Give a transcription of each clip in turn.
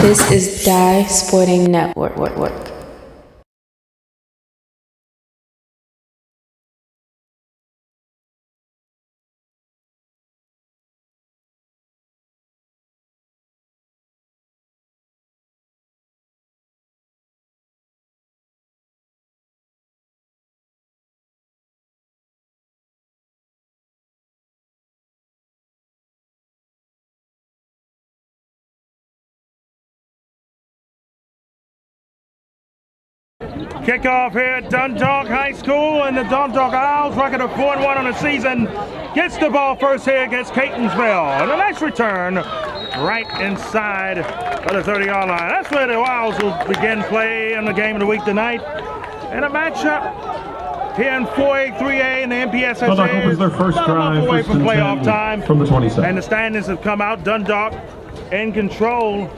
This is Die Sporting Network. Kickoff here at Dundalk High School, and the Dundalk Owls, record of 4-1 on the season, gets the ball first here against Catonsville. And a nice return right inside of the 30-yard line. That's where the Owls will begin play in the game of the week tonight. And a matchup here in 4A, 3A, and the MPSSAA Dundalk opens their first drive away from playoff time from the 27. And the standings have come out. Dundalk in control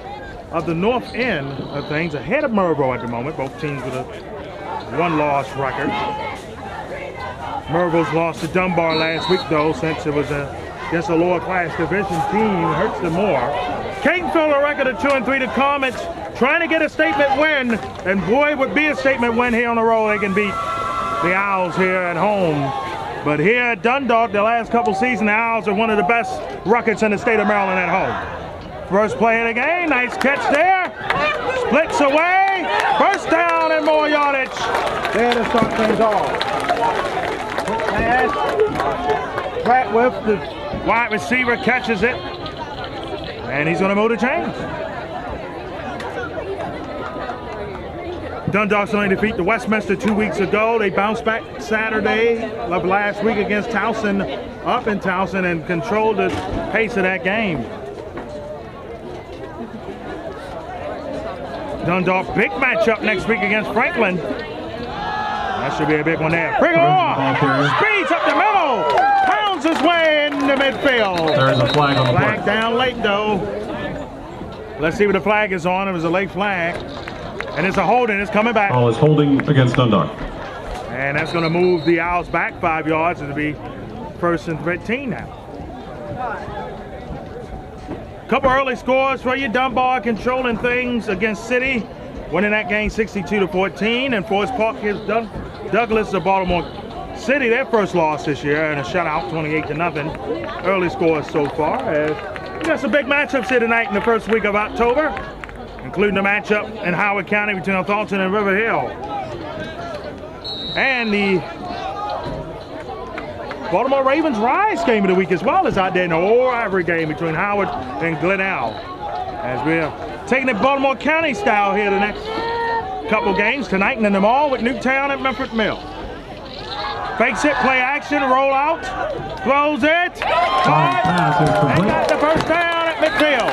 of the north end of things, ahead of Mervo at the moment. Both teams with a one-loss record. Mervo's lost to Dunbar last week, though, since it was against a lower-class division team. Hurts them more. Catonsville a record of 2-3. The Comets trying to get a statement win, and boy, it would be a statement win here on the road. They can beat the Owls here at home. But here at Dundalk, the last couple seasons, the Owls are one of the best records in the state of Maryland at home. First play of the game, nice catch there. Splits away, first down and more yardage. There to start things off. Quick pass. Pratt with the wide receiver catches it. And he's going to move the chains. Dundalk's only defeat the Westminster 2 weeks ago. They bounced back Saturday of last week against Towson, up in Towson, and controlled the pace of that game. Dundalk, big matchup next week against Franklin. That should be a big one there. Frigor speeds up the middle, pounds his way into midfield. There's a flag on the flag down late, though. Let's see what the flag is on. It was a late flag. And it's a holding. It's coming back. Ball is holding against Dundalk. And that's going to move the Owls back 5 yards. It'll be 1st and 13 now. Couple early scores for you. Dunbar controlling things against City, winning that game 62-14. And Forest Park gives Douglas of Baltimore City their first loss this year in a shutout, 28-0. Early scores so far. We got some big matchups here tonight in the first week of October, including the matchup in Howard County between Thornton and River Hill. And the Baltimore Ravens Rise game of the week as well is out there in the Ore Ivory game between Howard and Glenelg. As we're taking it Baltimore County style here the next couple games tonight, and in them all with Newtown and Memphis Mill. Fakes it, play action, roll out, throws it, caught, and got the first down at midfield.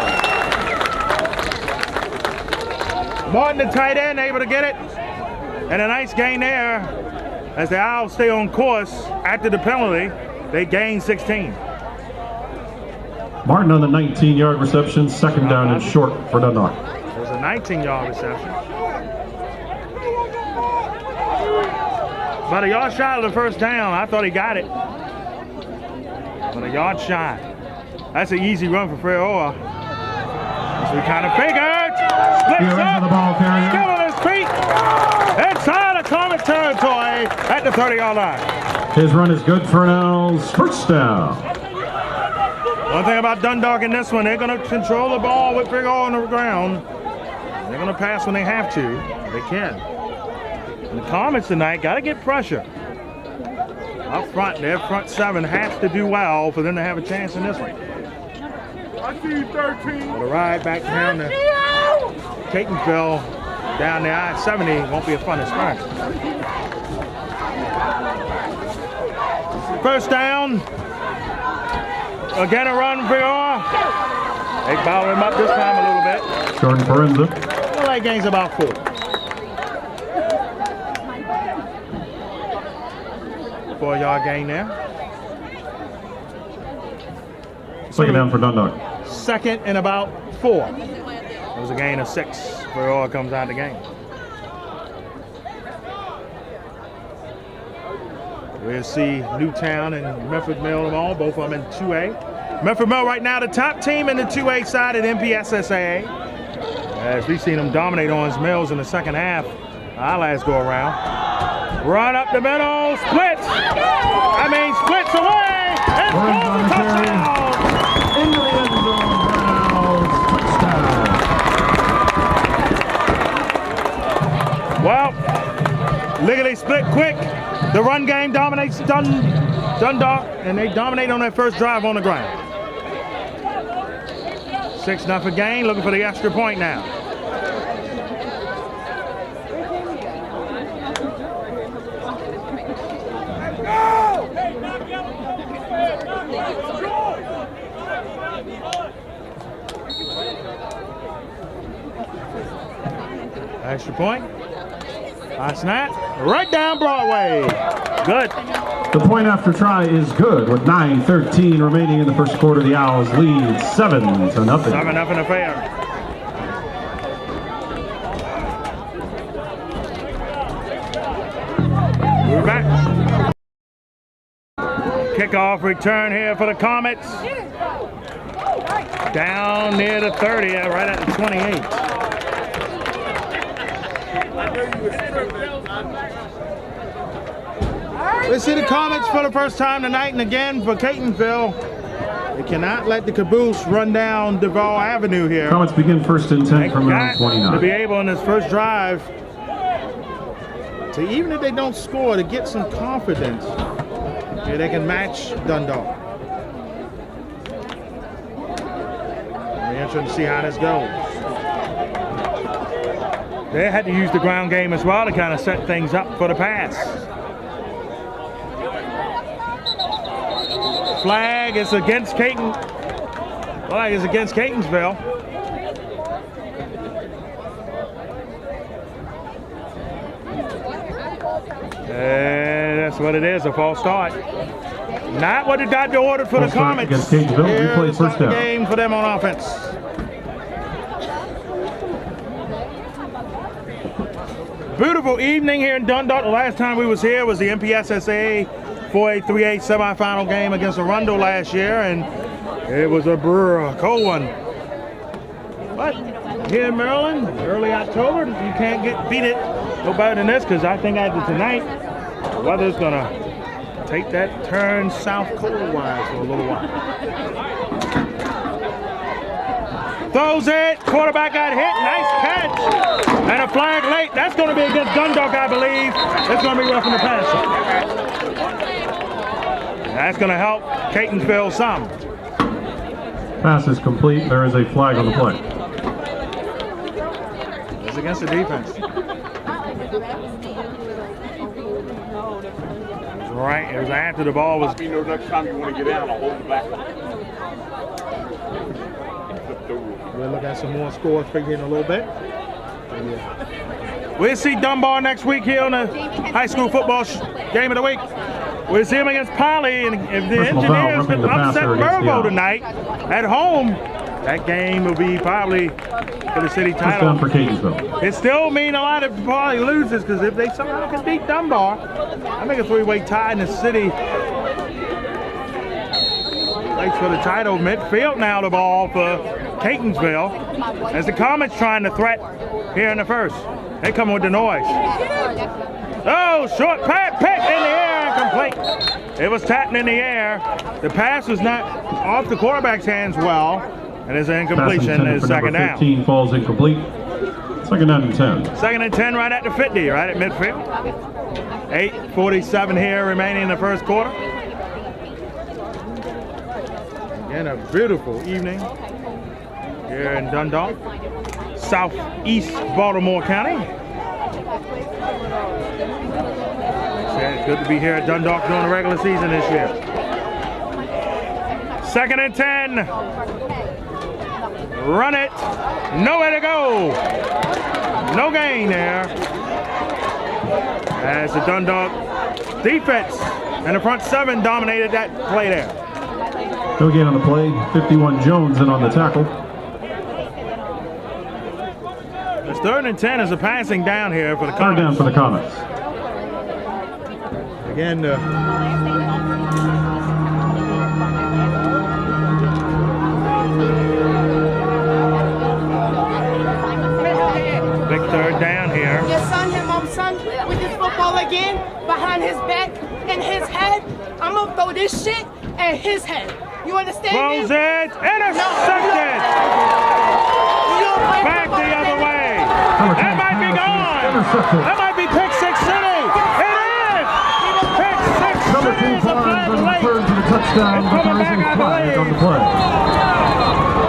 Martin, the tight end, able to get it, and a nice gain there. As the Owls stay on course after the penalty, they gain 16. Martin on the 19-yard reception, second down and short for Dundalk. It was a 19-yard reception. About a yard shy of the first down. I thought he got it. But a yard shy. That's an easy run for Friola. As we kind of figured. Splits up. The ball carrier. Still on his feet. Inside of Comets territory at the 30-yard line. His run is good for an Owls first down. One thing about Dundalk in this one, they're going to control the ball with Frigor on the ground. They're going to pass when they have to. They can. And the Comets tonight got to get pressure. Up front, their front seven has to do well for them to have a chance in this one. I see 13. But a ride back down to Catonsville, down the I-70 won't be a fun experience. First down. Again a run for Frigor. They fouled him up this time a little bit. Jordan Forenza. Well, that game's about 4. Four-yard gain there. Second down for Dundalk. Second and about 4. It was a gain of 6. Frigor comes out of the game. We'll see Newtown and Memphis Mill them all, both of them in 2A. Memphis Mill right now the top team in the 2A side at MPSSAA. As we've seen him dominate on his Mills in the second half. Our last go around. Run up the middle, splits away, and scores a touchdown! Into the end zone, touchdown. Well, Liggity split quick. The run game dominates Dundalk, and they dominate on their first drive on the ground. 6-0 game, looking for the extra point now. Extra point. High snap. Right down Broadway. Good. The point after try is good with 9:13 remaining in the first quarter. The Owls lead 7-0. 7-0 affair. We're back. Kickoff return here for the Comets. Down near the 30, right at the 28. We see the Comets for the first time tonight, and again for Catonsville. They cannot let the caboose run down Duval Avenue here. Comets begin first and 10 from around 29. To be able in this first drive to, even if they don't score, to get some confidence. Here they can match Dundalk. It'll be interesting to see how this goes. They had to use the ground game as well to kind of set things up for the pass. Flag is against Flag is against Catonsville. And that's what it is, a false start. Not what the doctor ordered for the Comets. Against Catonsville, replay first down. Game for them on offense. Beautiful evening here in Dundalk. The last time we was here was the MPSSAA 4A-3A semifinal game against Arundel last year, and it was a cold one. But here in Maryland, early October, you can't beat it no better than this, because I think after tonight, the weather's gonna take that turn south cold-wise for a little while. Throws it, quarterback got hit, nice catch, and a flag late. That's going to be against Dundalk, I believe. It's going to be roughing the passer. That's going to help Catonsville some. Pass is complete. There is a flag on the play. It's against the defense. Right, it was after the ball was. You know, next time you want to get out, I'll hold it back. We'll look at some more scores for you in a little bit. We'll see Dunbar next week here on the high school football game of the week. We'll see them against Poly, and if the Engineers can upset Mervo tonight at home, that game will be probably for the city title. Touchdown for Catonsville. It still means a lot if Poly loses, because if they somehow can beat Dunbar, I make a three-way tie in the city. Race for the title. Midfield now the ball for Catonsville as the Comets trying to threat here in the first. They come with the noise. Oh, short pass, pick in the air, incomplete. It was tapped in the air. The pass was not off the quarterback's hands well, and it's an incompletion. It's second down. 15 falls incomplete. Second down and 10. Second and 10 right at the 50, right at midfield. 8:47 here remaining in the first quarter. Again, a beautiful evening here in Dundalk, southeast Baltimore County. It's good to be here at Dundalk during the regular season this year. Second and 10. Run it. Nowhere to go. No gain there. As the Dundalk defense and the front seven dominated that play there. Go again on the play. 51 Jones in on the tackle. It's third and 10 as a passing down here for the Comets. Third down for the Comets. Again, his back and his head, I'm gonna throw this shit at his head. You understand Throws me? it, intercepted! Back the other way. That might be gone. That might be pick six city. It is! Pick six city is a flag late. To the touchdown, It's but coming there is back, a I flag believe. on the play.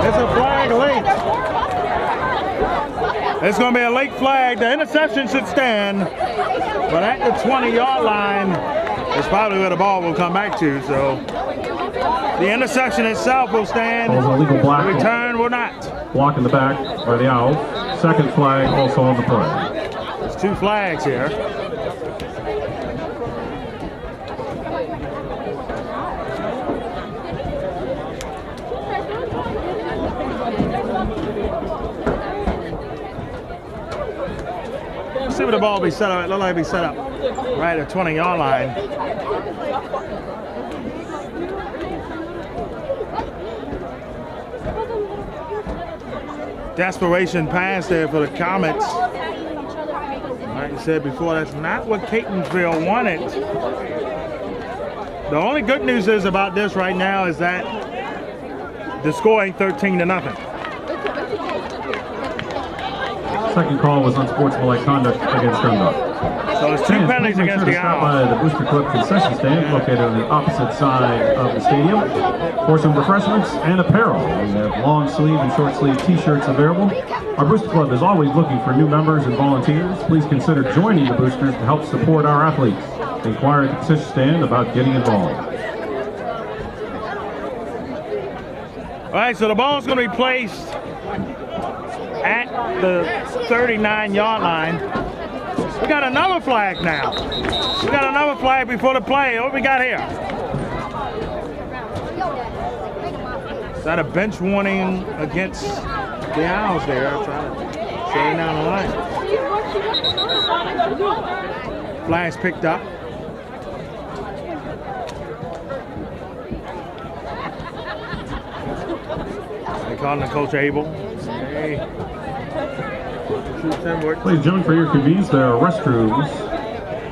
It's a flag late. It's going to be a late flag. The interception should stand, but at the 20-yard line is probably where the ball will come back to. So the interception itself will stand. Calls an illegal The block. return will not. Block in the back by the Owls. Second flag also on the play. There's two flags here. See where the ball will be set up. It looks like it'll be set up right at the 20-yard line. Desperation pass there for the Comets. Like I said before, that's not what Catonsville wanted. The only good news is about this right now is that the score ain't 13-0. Second call was unsportsmanlike conduct against Dundalk. So there's two penalties Make sure against to the stop Owls. by the Booster Club concession stand located on the opposite side of the stadium for some refreshments and apparel. We have long sleeve and short sleeve t-shirts available. Our Booster Club is always looking for new members and volunteers. Please consider joining the Boosters to help support our athletes. Inquire at the concession stand about getting involved. All right, so the ball's going to be placed at the 39-yard line. We got another flag now. We got another flag before the play. What we got here? Is that a bench warning against the Owls there? I'm trying to stay down the line. Flag's picked up. They calling the coach Abel. Hey. Ladies and gentlemen, for your convenience, there are restrooms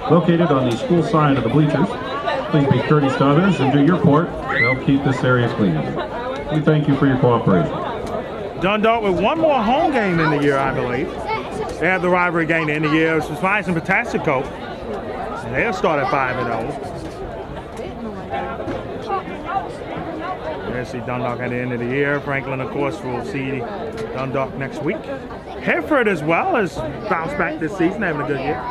located on the school side of the bleachers. Please be courteous to others and do your part to help keep this area clean. We thank you for your cooperation. Dundalk with one more home game in the year, I believe. They have the rivalry game in the year. It's Spice and Patasico. And they'll start at 5-0. We'll see Dundalk at the end of the year. Franklin, of course, will see Dundalk next week. Hereford as well has bounced back this season, having a good year.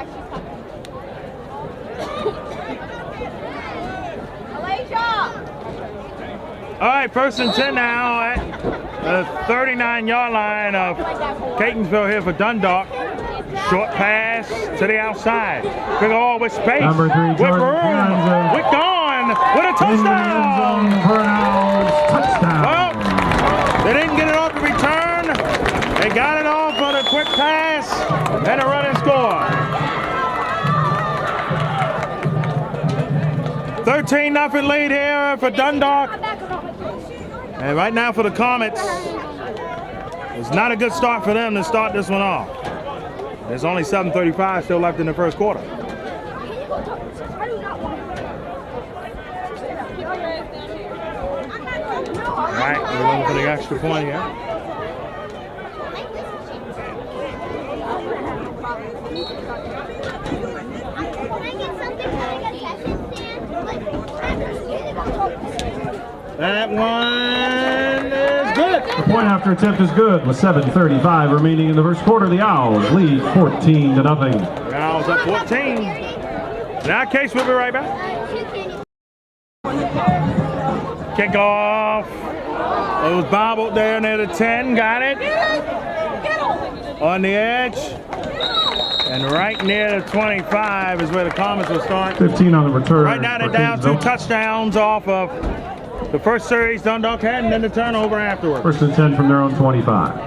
All right, first and 10 now at the 39-yard line of Catonsville here for Dundalk. Short pass to the outside. Big all with space, Number 3, with Jordan room, Carranza. with gone, with a touchdown. Touchdown. Well, they didn't get it off the return. They got it off on a quick pass and a running score. 13-0 lead here for Dundalk. And right now for the Comets, it's not a good start for them to start this one off. There's only 7:35 still left in the first quarter. All right, we're looking for the extra point here. That one is good. The point after attempt is good with 7:35 remaining in the first quarter. The Owls lead 14-0. The Owls up 14. In that case, we'll be right back. Kickoff. It was bobbled there near the 10. Got it. On the edge. And right near the 25 is where the Comets will start. 15 on the return. Right now they're for down 2 Catonsville. touchdowns off of the first series Dundalk had, and then the turnover afterwards. First and 10 from their own 25.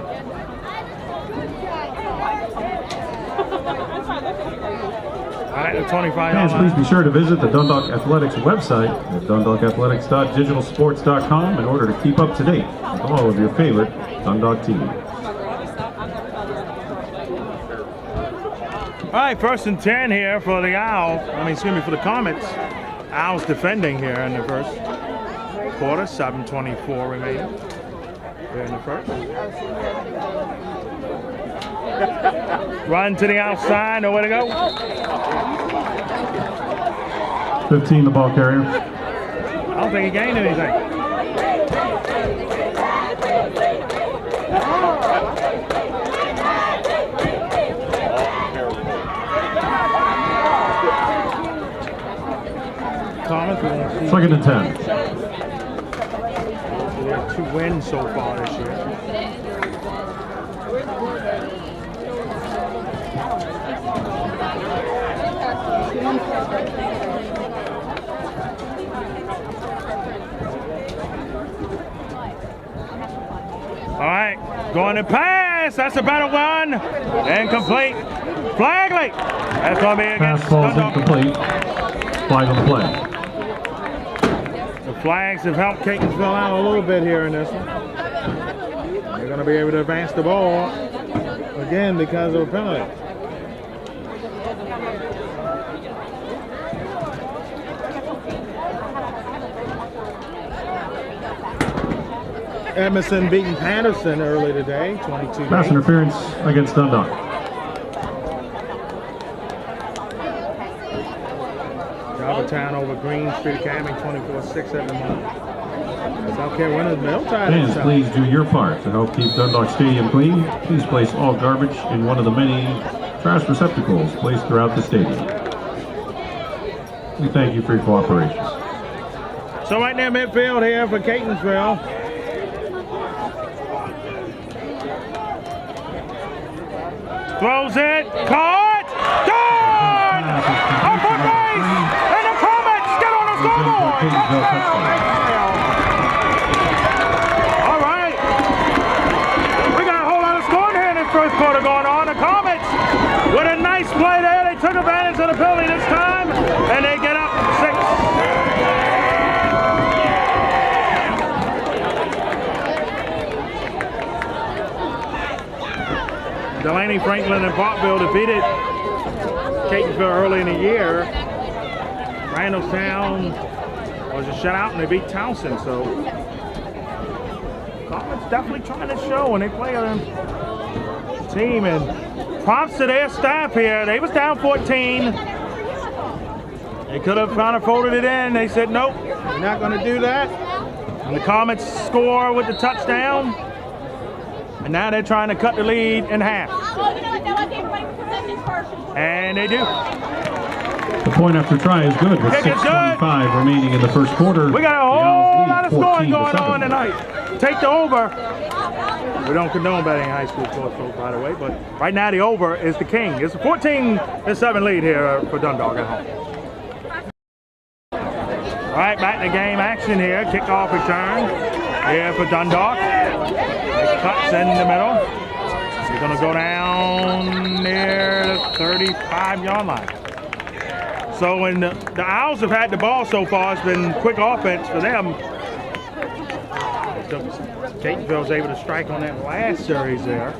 All right, the 25. Fans, please be sure to visit the Dundalk Athletics website at dundalkathletics.digitalsports.com in order to keep up to date with all of your favorite Dundalk teams. All right, 1st and 10 here for the Owls. For the Comets. Owls defending here in the first quarter. 7:24 remaining here in the first. Run to the outside, nowhere to go. 15 the ball carrier. I don't think he gained anything. Comets, 2nd and 10. They have 2 wins so far this year. All right, going to pass. That's a better one. Incomplete. Flagley. That's going to be Pass against ball's Dundalk. incomplete. Flag on the play. The flags have helped Catonsville out a little bit here in this one. They're going to be able to advance the ball again because of a penalty. Edmondson beating Patterson early today, 22. Pass interference against Dundalk. Town over Green Street Academy, 24-6 at the moment. South Carolina's Milltide. Fans, please do your part to help keep Dundalk Stadium clean. Please place all garbage in one of the many trash receptacles placed throughout the stadium. We thank you for your cooperation. So right near midfield here for Catonsville. Throws it, caught, done! Up for base, and the Comets get on the scoreboard! All right, we got a whole lot of scoring here in this first quarter going on. The Comets, with a nice play there, they took advantage of the penalty this time, and they get up 6. Delaney, Franklin, and Parkville defeated Catonsville early in the year. Randallstown was a shutout and they beat Townsend, so Comets definitely trying to show when they play a team, and props to their staff here. They was down 14. They could have kind of folded it in. They said, nope, we're not going to do that. And the Comets score with the touchdown. And now they're trying to cut the lead in half. And they do. The point after try is good with 6:25 remaining in the first quarter. We got a whole lot of scoring going on tonight. Take the over. We don't condone betting high school sports, by the way, but right now the over is the king. It's a 14-7 lead here for Dundalk at home. All right, back to game action here. Kickoff return here for Dundalk. It cuts in the middle. They're going to go down near the 35-yard line. So when the Owls have had the ball so far, it's been quick offense for them. Catonsville's able to strike on that last series there.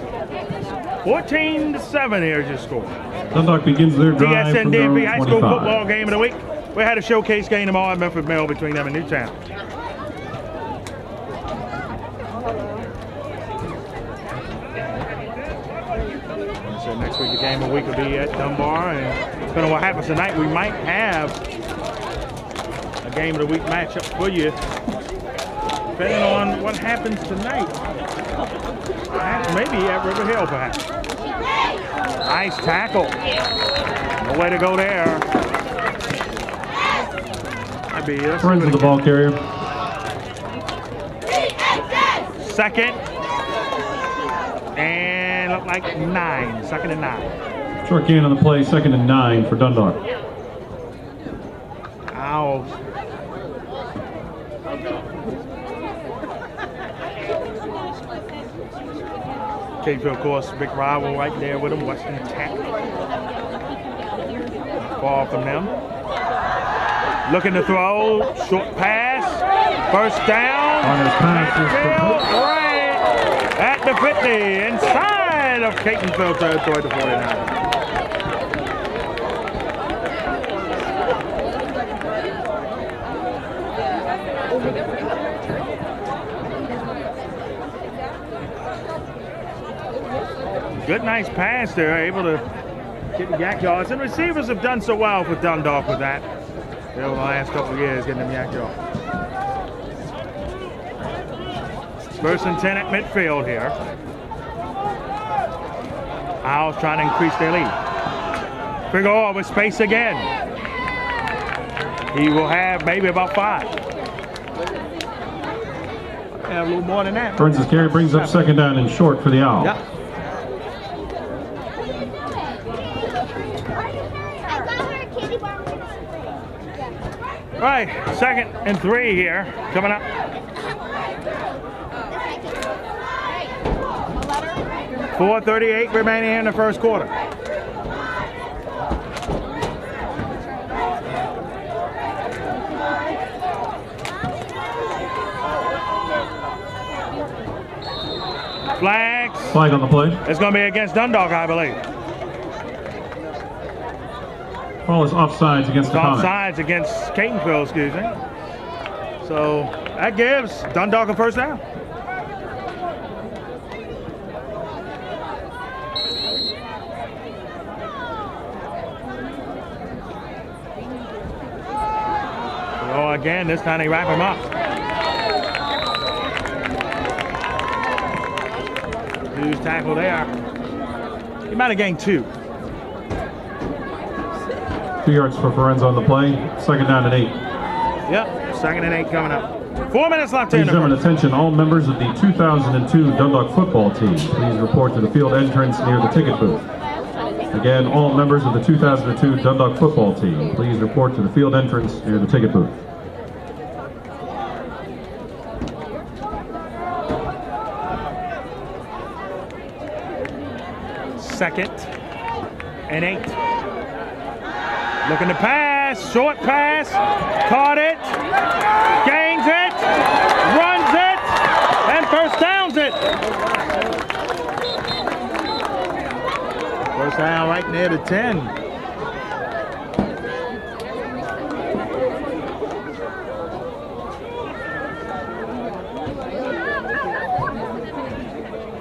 14-7 here is your score. Dundalk begins their drive DSN from their DMV own High School 25. Football game of the week. We had a showcase game tomorrow at Memphis Mill between them and Newtown. So next week the game of the week will be at Dunbar, and depending on what happens tonight, we might have a game of the week matchup for you. Depending on what happens tonight. Perhaps maybe at River Hill, perhaps. Nice tackle. No way to go there. Friends of the ball carrier. Second. And look like 9. 2nd and 9. Short gain on the play, 2nd and 9 for Dundalk. Owls. Catonsville, of course, big rival right there with them, Western Tech. Far from them. Looking to throw, short pass, first down. Right at the 50, inside of Catonsville territory to 49. good, nice pass there, able to get the yak yards. And receivers have done so well for Dundalk with that over the last couple of years, getting them yak yards. First and 10 at midfield here. Owls trying to increase their lead. Figueroa with space again. He will have maybe about 5. Have a little more than that. Burns' carry brings up second down and short for the Owls. Yep. All right, 2nd and 3 here coming up. 4:38 remaining in the first quarter. Flags. Flag on the play. It's going to be against Dundalk, I believe. Ball is offsides against the Comets. Offsides against Catonsville, excuse me. So that gives Dundalk a first down. So again, this time they wrap him up. Huge tackle there. He might have gained 2. 2 yards for Ferenz on the play. Second down and 8. Yep, 2nd and 8 coming up. 4 minutes left in Please the gentlemen, first. attention, all members of the 2002 Dundalk football team. Please report to the field entrance near the ticket booth. Again, all members of the 2002 Dundalk football team. Please report to the field entrance near the ticket booth. Second and 8. Looking to pass, short pass, caught it, gains it, runs it, and first downs it. First down right near the 10.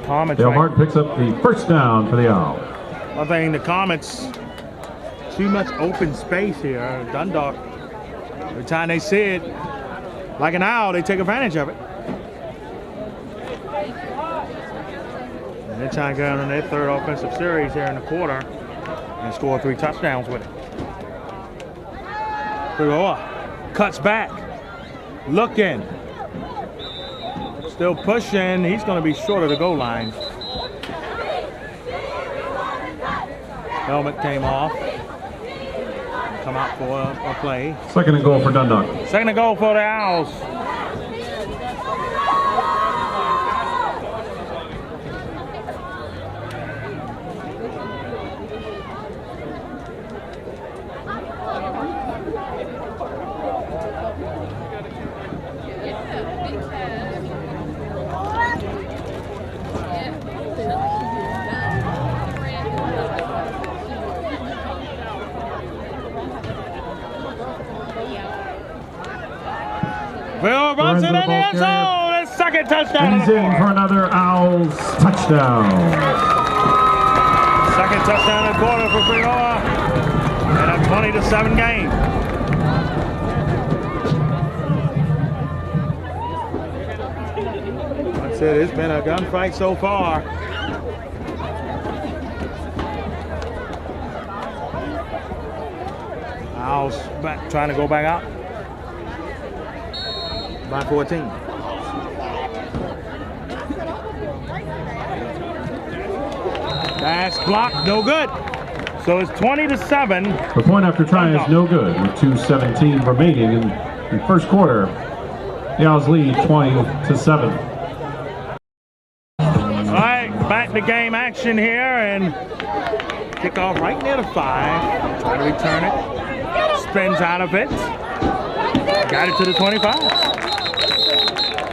Comets. Dale Martin picks up the first down for the Owls. I think the Comets, too much open space here. Dundalk, every time they see it, like an owl, they take advantage of it. And they're trying to go on their 3rd offensive series here in the quarter and score 3 touchdowns with it. Figueroa cuts back, looking, still pushing. He's going to be short of the goal line. Helmet came off. Come out for a play. Second and goal for Dundalk. 2nd and goal for the Owls. Bill runs it in the end zone. His 2nd touchdown. He's in for another Owls touchdown. 2nd touchdown of the quarter for Figueroa. And a 20-7 game. Like I said, it's been a gunfight so far. Owls back, trying to go back out. By 14. That's blocked, no good. So it's 20-7. The point after try is no good with 2:17 remaining in the first quarter. The Owls lead 20-7. All right, back to game action here and kickoff right near the 5. Try to return it. Spins out of it. Got it to the 25.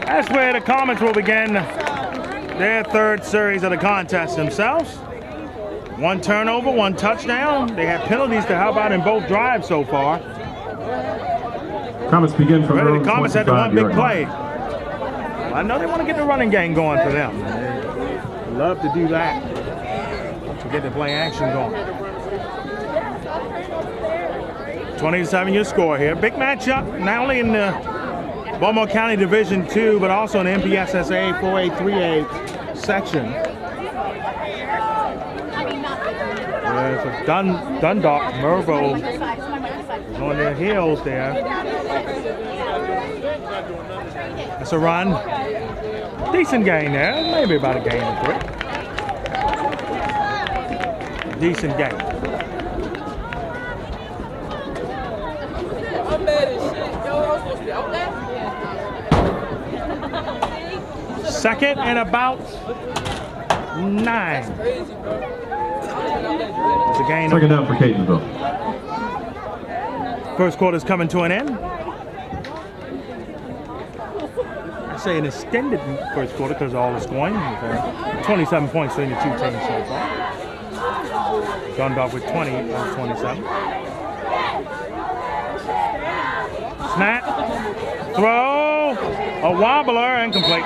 That's where the Comets will begin their 3rd series of the contest themselves. 1 turnover, 1 touchdown. They have penalties to help out in both drives so far. Comets begin from Really, the Comets had the 1 big 25-yard play. line. I know they want to get the running game going for them. They love to do that. to get the play action going. 27 your score here. Big matchup, not only in the Baltimore County Division II, but also in the MPSSAA 4A, 3A section. For Dundalk, Mervo is on their heels there. That's a run. Decent gain there, maybe about a gain or 3. Decent gain. Second and about 9. It's a gain. Second down for Catonsville. First quarter's coming to an end. I say an extended first quarter because all is going. 27 points between the two teams so far. Dundalk with 20 and 27. Snap, throw, a wobbler, and complete.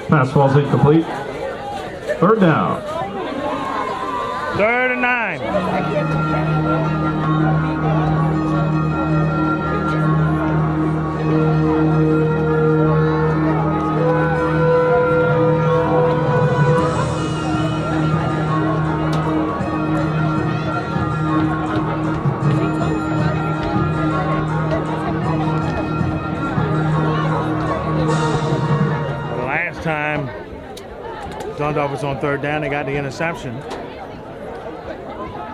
Pass falls incomplete. Third down. 3rd and 9. Last time Dundalk was on 3rd down, they got the interception.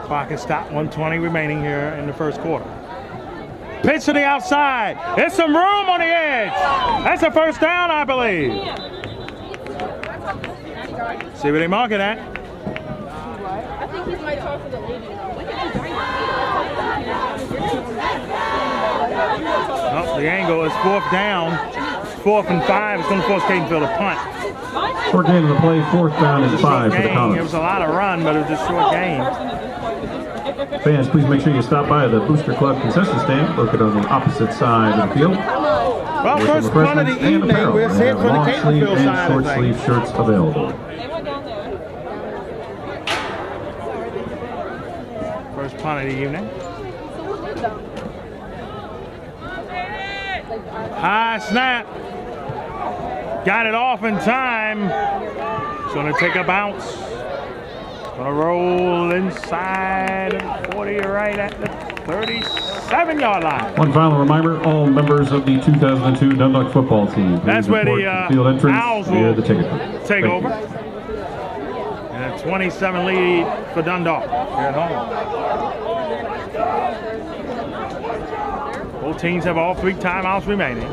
Clock is stopped, 1:20 remaining here in the first quarter. Pitch to the outside. There's some room on the edge. That's a first down, I believe. See where they mark it at. I think he might talk to the lady. Oh, the angle is 4th down. 4th and 5. It's going to force Catonsville to punt. Short gain of the play, 4th down and 5 for the It Comets. was a lot of run, but it was just short gain. Fans, please make sure you stop by the Booster Club concession stand located on the opposite side of the field. Well, With first some one of the refreshments and evening, apparel. we're They here have for the long sleeve Catonsville and side of short things. sleeve shirts available. First punt of the evening. High snap. Got it off in time. It's going to take a bounce. Going to roll inside of 40 right at the 37-yard line. One final reminder, all members of the 2002 Dundalk football team. That's where the field entrance Owls near will the ticket. take Thank over. you. And a 27 lead for Dundalk here at home. Both teams have all 3 timeouts remaining.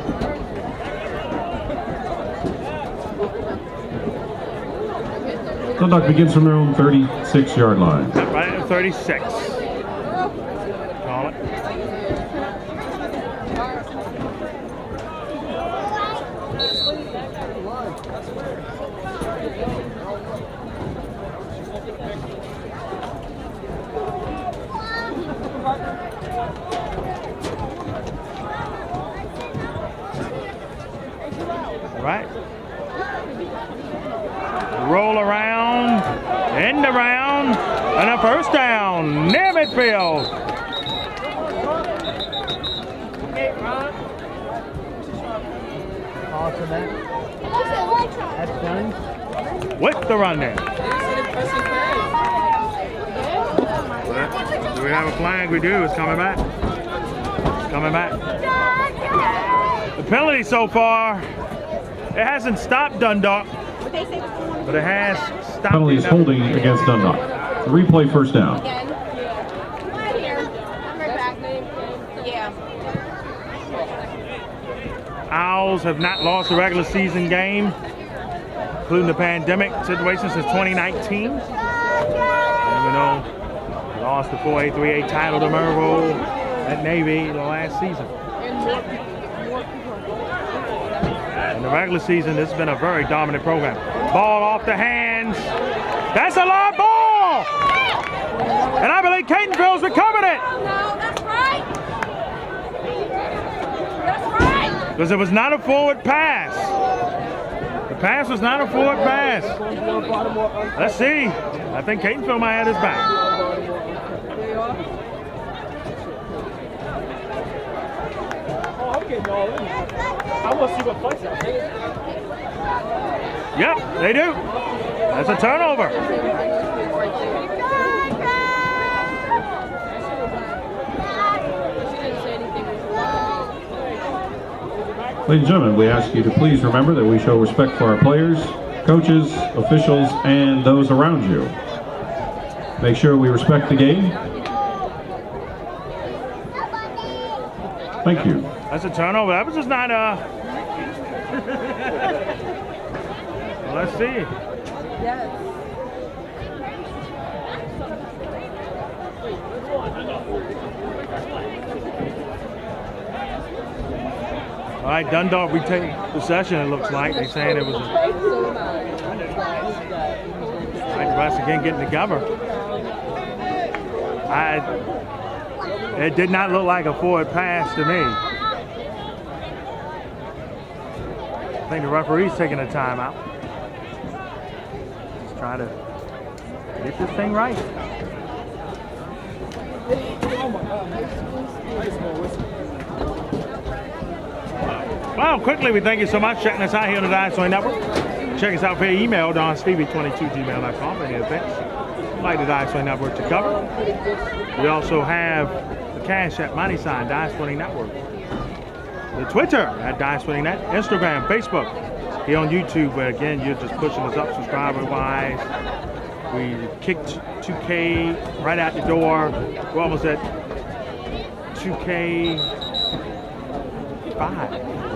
Dundalk begins from their own 36-yard line. Right at 36. Call it. All right. Roll around, end around, and a first down near midfield. With the run there. Do we have a flag? We do. It's coming back. It's coming back. The penalty so far, it hasn't stopped Dundalk, but it has stopped. Penalty is holding against Dundalk. Replay first down. Owls have not lost a regular season game, including the pandemic situation, since 2019. And we know we lost the 4A, 3A title to Mervo at Navy the last season. In the regular season, this has been a very dominant program. Ball off the hands. That's a live ball! And I believe Catonsville's recovered it. No, that's right. That's right. Because it was not a forward pass. The pass was not a forward pass. Let's see. I think Catonsville might have his back. I want to see what place that is. Yep, they do. That's a turnover. Ladies and gentlemen, we ask you to please remember that we show respect for our players, coaches, officials, and those around you. Make sure we respect the game. Thank you. That's a turnover. That was just not well, let's see. All right, Dundalk, we take possession, it looks like. They're saying it was a right, Russ again getting together. It did not look like a forward pass to me. I think the referee's taking a timeout. Just trying to get this thing right. Well, quickly, we thank you so much checking us out here on the DSN Network. Check us out via email, donstevie22gmail.com, for any events like the DSN Network to cover. We also have the Cash App money sign, DSN Network. The Twitter at DSN Net, Instagram, Facebook, here on YouTube, where again, you're just pushing us up subscriber-wise. We kicked 2K right out the door. We're almost at 2K5.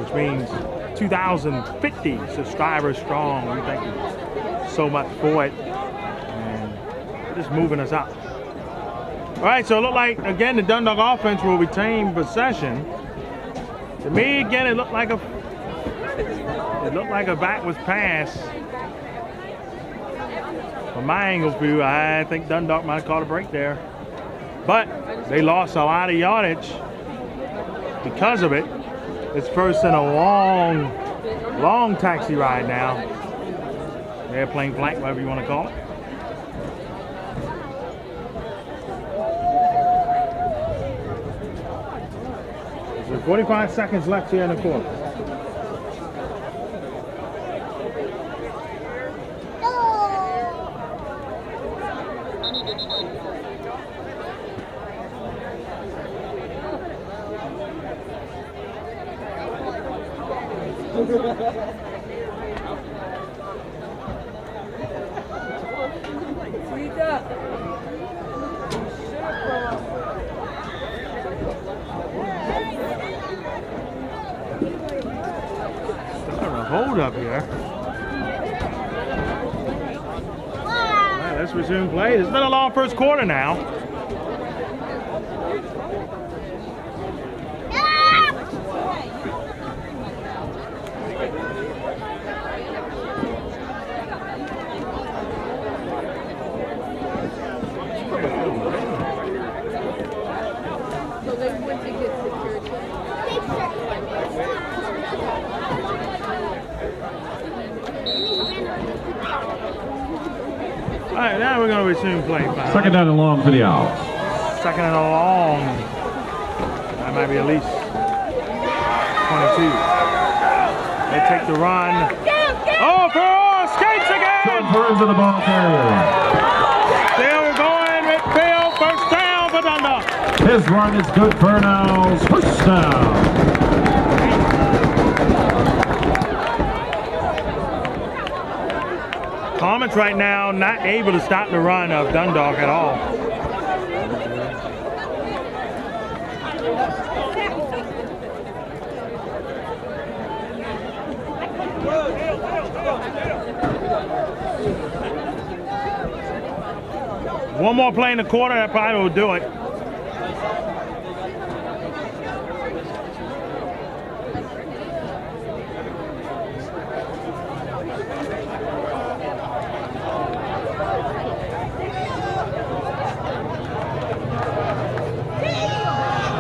Which means 2,050 subscribers strong. We thank you so much for it. And they're just moving us up. All right, so it looked like, again, the Dundalk offense will retain possession. To me, again, it looked like a backwards pass. From my angle's view, I think Dundalk might have caught a break there. But they lost a lot of yardage because of it. It's first in a long taxi ride now. Airplane flight, whatever you want to call it. There's 45 seconds left here in the quarter. Hold up here. All right, let's resume play. It's been a long first quarter now. All right, now we're going to resume play. Second down and long for the Owls. Second and long. That might be at least 22. They take the run. Oh, Farrar skates again! Burns of the ball carrier. Still going midfield. First down for Dundalk. His run is good for an Owls. First down. Comets right now not able to stop the run of Dundalk at all. One more play in the quarter, that probably will do it.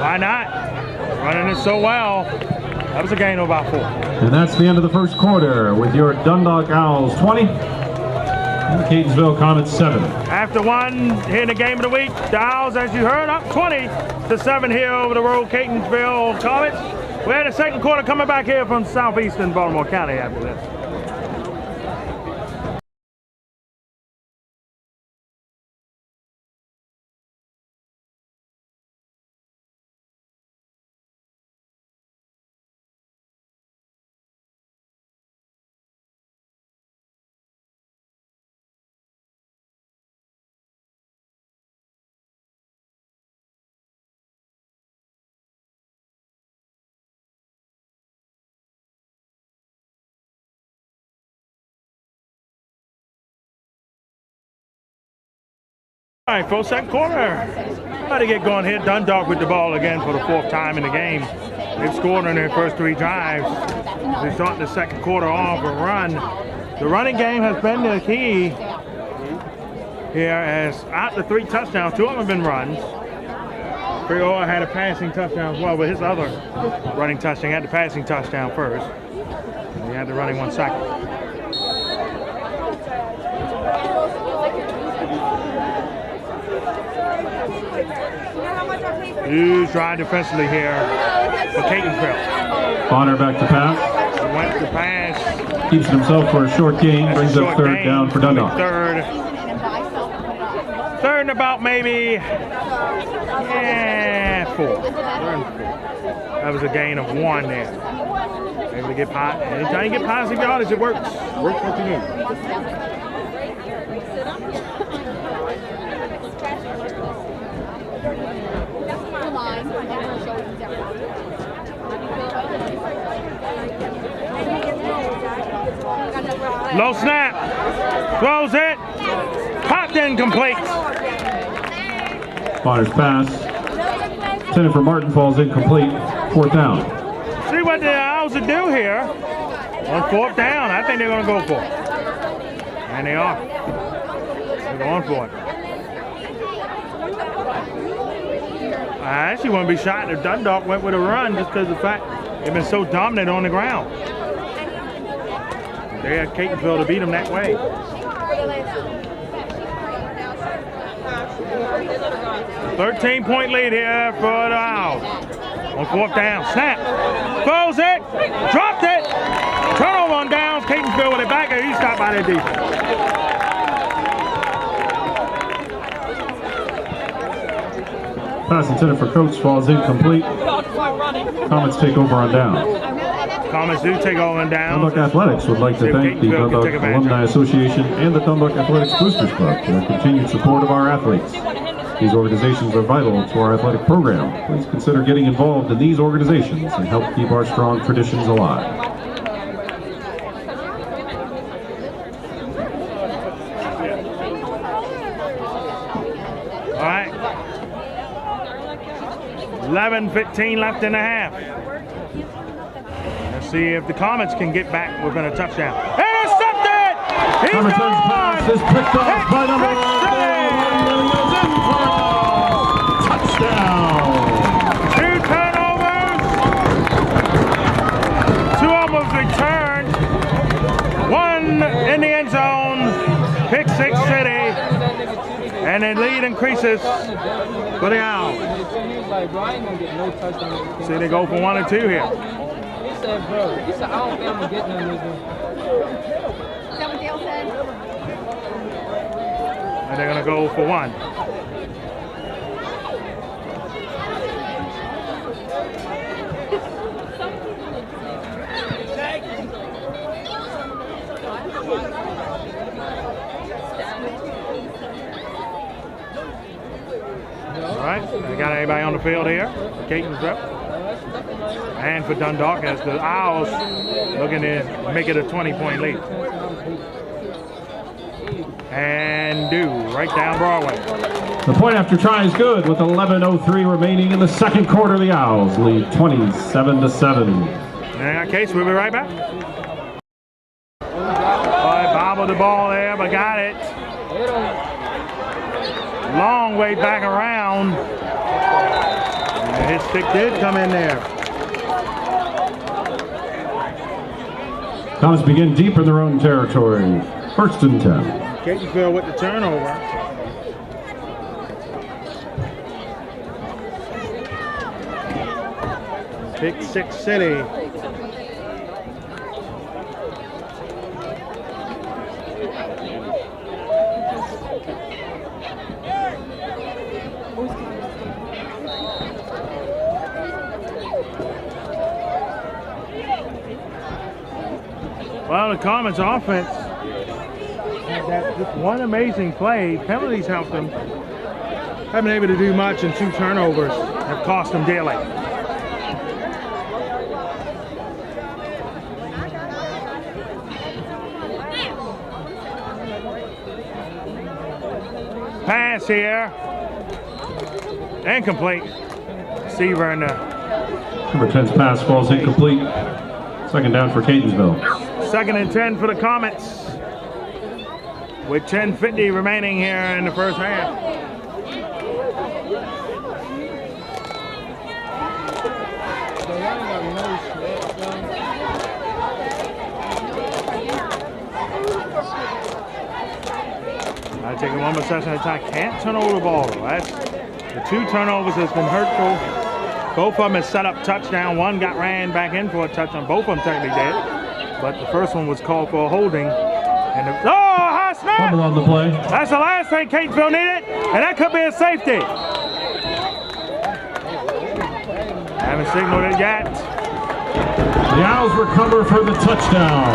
Why not? Running it so well. That was a gain of about 4. And that's the end of the first quarter with your Dundalk Owls 20 and the Catonsville Comets 7. After one here in the game of the week, the Owls, as you heard, up 20-7 here over the road, Catonsville Comets. We had a second quarter coming back here from southeastern Baltimore County after this. All right, folks, second quarter. Try to get going here. Dundalk with the ball again for the 4th time in the game. They've scored on their first 3 drives. They start the second quarter off a run. The running game has been the key here, as out the 3 touchdowns, 2 of them have been runs. Freeor had a passing touchdown as well, but his other running touchdown had the passing touchdown first. He had the running one second. Huge drive defensively here for Catonsville. Bonner back to pass. Went to pass. Keeps it himself for a short gain. Brings up 3rd down for Dundalk. Third and about maybe 4. That was a gain of 1 there. Able to get anytime you get positive yardage, it works. Works what you need. Low snap, throws it, popped incomplete. Bonner's pass, intended for Martin, falls incomplete. 4th down. See what the Owls will do here on 4th down. I think they're going to go for it. And they are. They're going for it. I actually wouldn't be shocked if Dundalk went with a run just because of the fact they've been so dominant on the ground. They had Catonsville to beat them that way. 13-point lead here for the Owls. On 4th down, snap, throws it, dropped it, turnover on downs. Catonsville with it back, and he's stopped by their defense. Pass intended for Coates falls incomplete. Comets take over on down. Comets do take over on down. Dundalk Athletics would like to thank the Dundalk Alumni Association and the Dundalk Athletics Boosters Club for their continued support of our athletes. These organizations are vital to our athletic program. Please consider getting involved in these organizations and help keep our strong traditions alive. All right. 11:15 left in the half. Let's see if the Comets can get back within a touchdown. Intercepted! He's Comets' gone! pass is picked off by number 1. Touchdown! 2 turnovers. 2 almost returned. 1 in the end zone. Pick 6 city. And the lead increases for the Owls. See, they go for 1 or 2 here. He said, bro, he said, I don't think I'm going to get none of this. And they're going to go for 1. All right, they got anybody on the field here for Catonsville and for Dundalk, as the Owls looking to make it a 20-point lead. And do right down Broadway. The point after try is good with 11:03 remaining in the second quarter. The Owls lead 27-7. In that case, we'll be right back. Bobbled the ball there, but got it. Long way back around. And his stick did come in there. Comets begin deep in their own territory. 1st and 10. Catonsville with the turnover. Pick 6 City. Well, the Comets offense had that just one amazing play. Penalties helped them. Haven't been able to do much, and 2 turnovers have cost them dearly. Pass here. Incomplete. Receiver in the Number 10's pass falls incomplete. 2nd down for Catonsville. 2nd and 10 for the Comets. With 10:50 remaining here in the first half. I take it one more session at a time. Can't turn over the ball though. That's the 2 turnovers has been hurtful. Both of them has set up touchdown. One ran back in for a touchdown. Both of them technically did. But the first one was called for a holding. And high snap! Fumble on the play. That's the last thing Catonsville needed, and that could be a safety. Haven't signaled it yet. The Owls recover for the touchdown.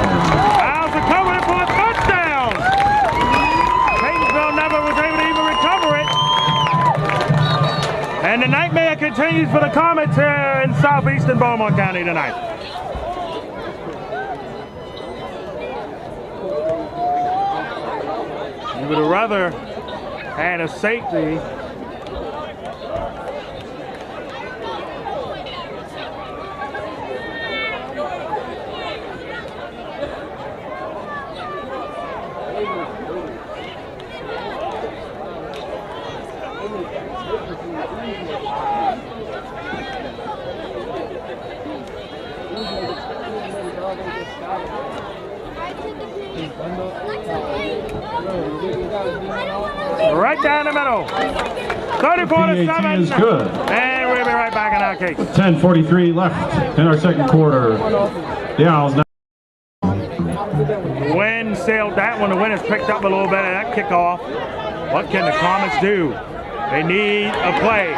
Owls recovering for a touchdown. Catonsville never was able to even recover it. And the nightmare continues for the Comets here in southeastern Beaumont County tonight. You would have rather had a safety. Right down the middle. 34-7 is good. And we'll be right back in our case. 10:43 left in our 2nd quarter. The Owls now. The wind sailed that one. The wind has picked up a little bit of that kickoff. What can the Comets do? They need a play.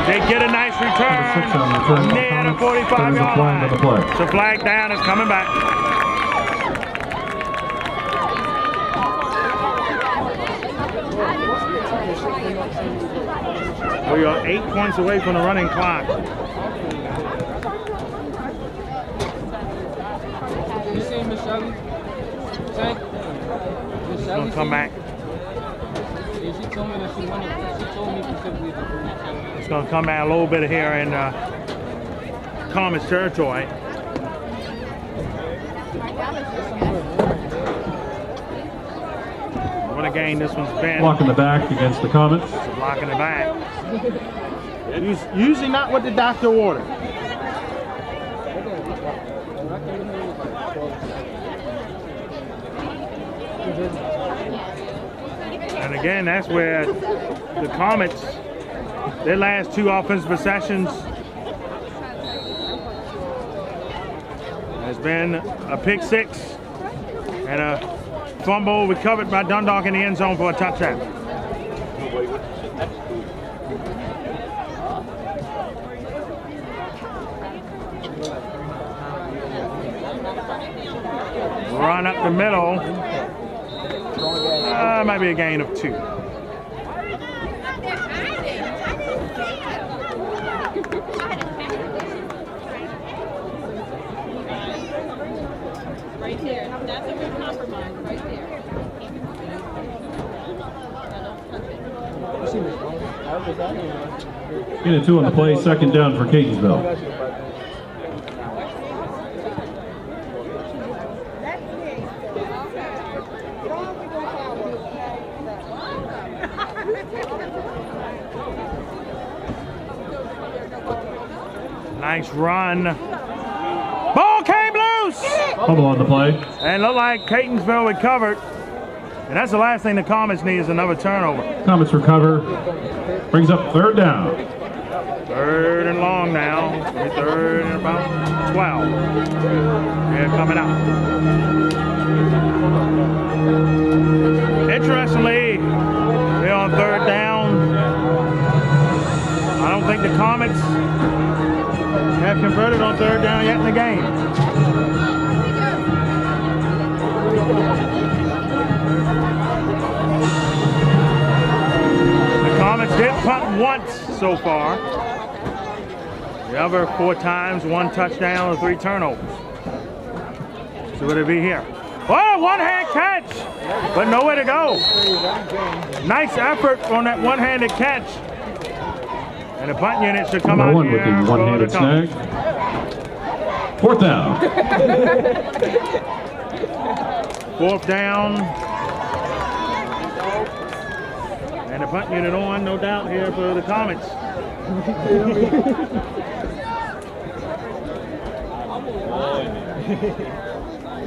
They get a nice return near the 45-yard line. So flag down is coming back. We are 8 points away from the running clock. You seen Miss Shelley? Tank? It's going to come back. Yeah, she told me that she wanted. She told me specifically to. It's going to come out a little bit here in Comets territory. What a game this one's been. Block in the back against the Comets. Block in the back. Usually not what the doctor ordered. And again, that's where the Comets, their last 2 offensive possessions has been a pick 6 and a fumble recovered by Dundalk in the end zone for a touchdown. Run up the middle. Might be a gain of 2. Right here. That's a good compromise right there. Get a 2 on the play, 2nd down for Catonsville. Nice run. Ball came loose. Fumble on the play. And looked like Catonsville recovered. And that's the last thing the Comets need is another turnover. Comets recover. Brings up third down. Third and long now. Third and about 12. They're coming out. Interestingly, they're on third down. I don't think the Comets have converted on third down yet in the game. The Comets did punt once so far. The other 4 times, 1 touchdown and 3 turnovers. So what it be here? Oh, one-hand catch, but nowhere to go. Nice effort on that one-handed catch. And the punt unit should come out Number 1 here. with the one-handed snag. Fourth down. 4th down. And the punt unit on, no doubt, here for the Comets.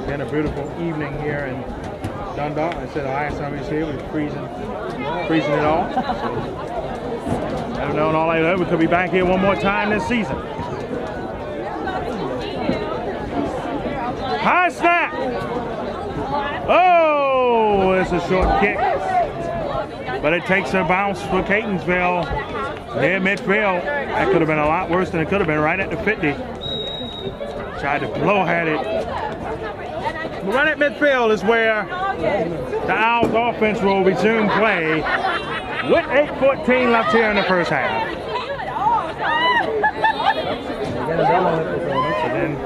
Been a beautiful evening here in Dundalk. I said the last time we was here, it was freezing it all. Never known all like that. We could be back here one more time this season. High snap! Oh, it's a short kick. But it takes a bounce for Catonsville near midfield. That could have been a lot worse than it could have been right at the 50. Tried to blow at it. But right at midfield is where the Owls offense will resume play with 8:14 left here in the first half. So then,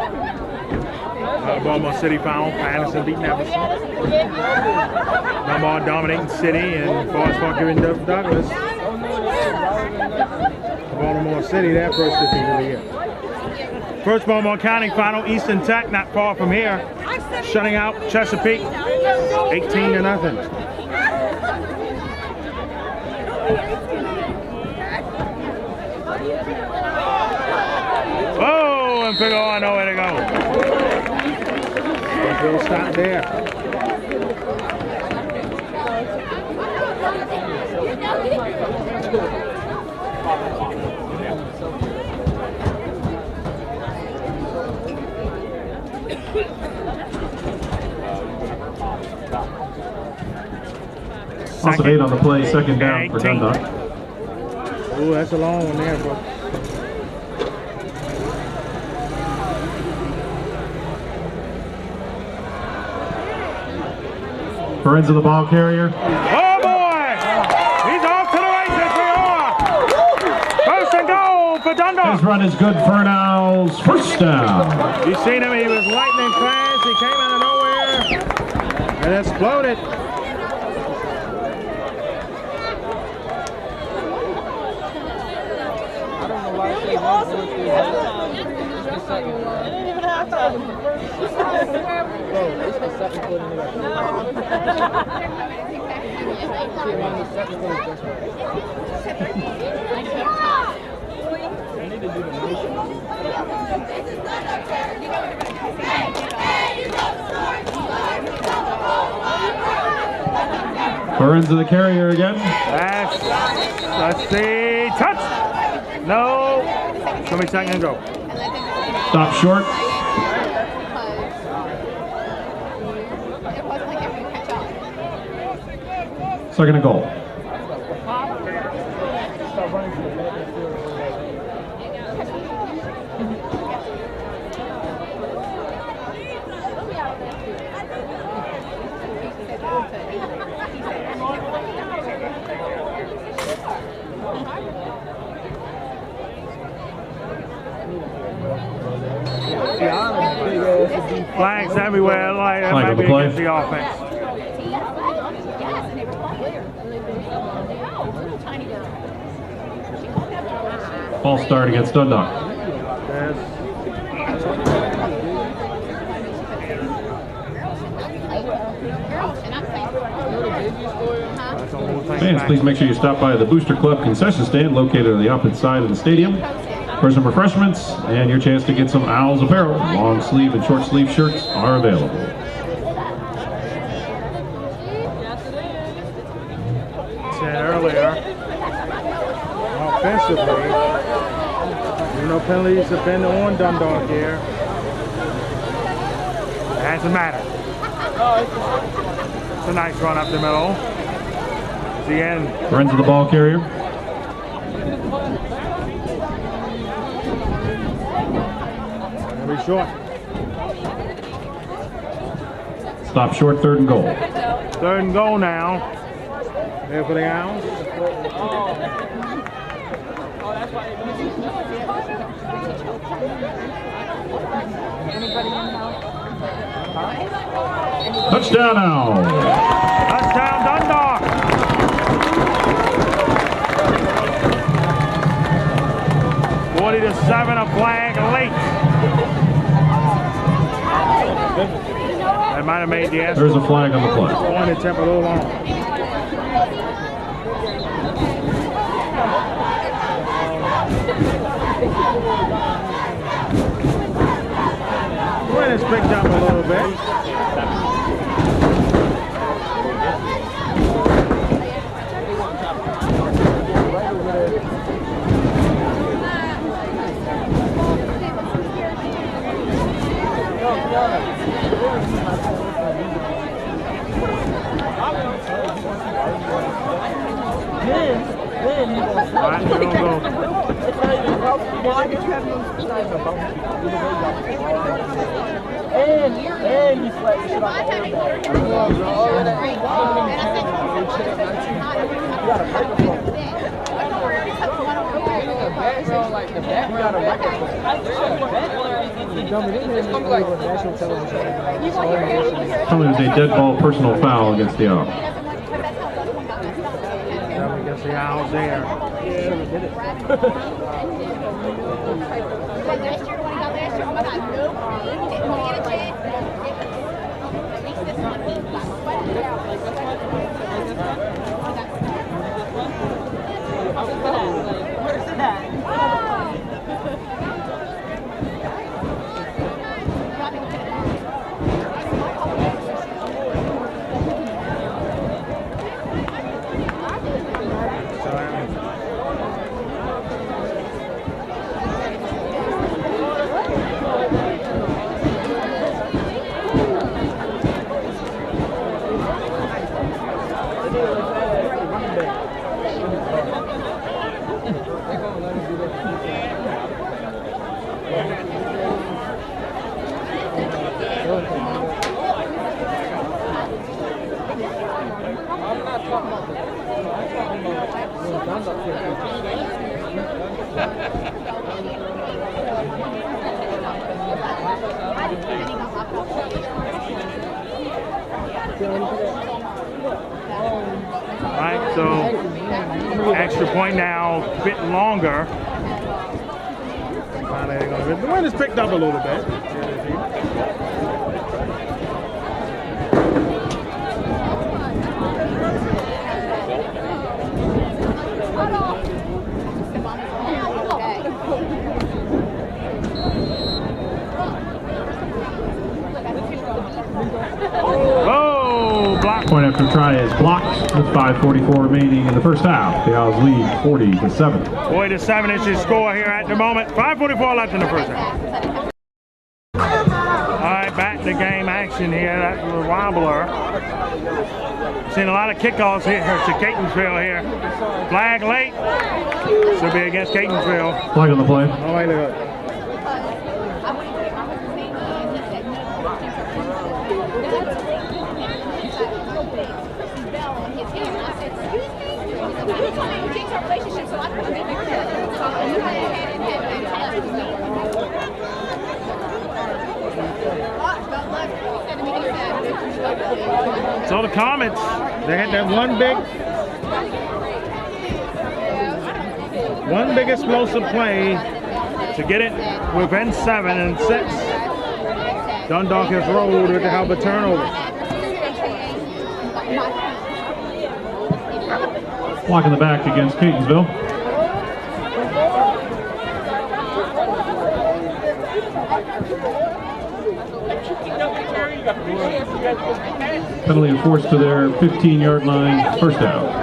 Baltimore City foul. Patterson beating Everson. Dunbar dominating City and Forest Park giving Douglas. Baltimore City, their first defeat of the year. First Baltimore County final, Eastern Tech, not far from here, shutting out Chesapeake, 18-0. Oh, and figure out nowhere to go. We'll stop there. Loss of 8 on the play, second down for 18. Dundalk. Oh, that's a long one there, folks. Lorenzo, the ball carrier. Oh boy! He's off to the races. We are. First and goal for Dundalk. His run is good for an Owls. First down. You seen him? He was lightning fast. He came out of nowhere and exploded. Lorenzo, the carrier again. Let's see. Touch. No. Somebody second and go. Stop short. Second and goal. Flags everywhere. Like that Flag might on the be play. against the offense. False start against Dundalk. Fans, please make sure you stop by the Booster Club concession stand located on the opposite side of the stadium. For some refreshments and your chance to get some Owls apparel, long sleeve and short sleeve shirts are available. Said earlier, offensively, no penalties have been on Dundalk here. It hasn't mattered. It's a nice run up the middle. It's the end. Friends of the ball carrier. It'll be short. Stop short, 3rd and goal. 3rd and goal now. There for the Owls. Touchdown Owls. Touchdown Dundalk. (40-7), a flag late. That might have made the answer. There's a flag on the play. Point attempt a little long. Wind has picked up a little bit. Alright, we're gonna go. And you sweat the shit off the Probably was a dead ball personal foul against the Owls. Against the Owls there. Right, so extra point now, a bit longer. The wind has picked up a little bit. Point after try is blocked with 5:44 remaining in the first half. The Owls lead 40-7. 40-7 is your score here at the moment. 5:44 left in the first half. All right, back to game action here. That's the wobbler. Seen a lot of kickoffs here to Catonsville here. Flag late. Should be against Catonsville. Flag on the play. Oh, wait, look. So the Comets, they had that one big explosive play to get it within 7 and 6. Dundalk has rolled with the help of turnover. Block in the back against Catonsville. Penalty enforced to their 15-yard line, first down.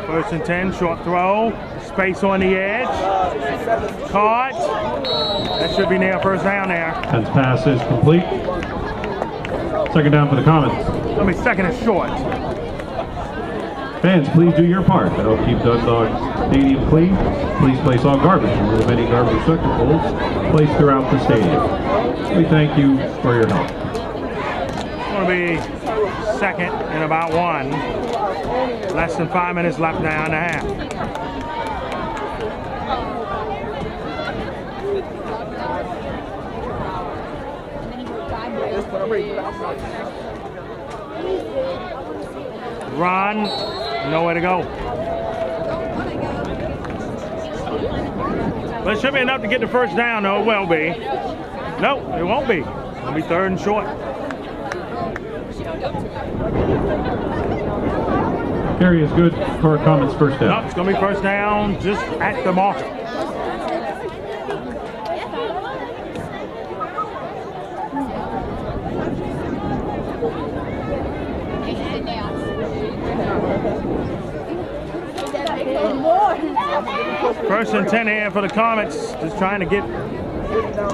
First and 10, short throw. Space on the edge. Caught. That should be near first down there. Hence pass is complete. Second down for the Comets. Let me second and short. Fans, please do your part to help keep Dundalk Stadium clean. Please place all garbage and remove any garbage receptacles placed throughout the stadium. We thank you for your help. It's going to be second and about one. Less than 5 minutes left now and a half. Run, nowhere to go. But it should be enough to get the first down, though. It will be. No, it won't be. It'll be third and short. Carry is good for Comets first down. No, it's going to be first down just at the marker. First and 10 here for the Comets. Just trying to get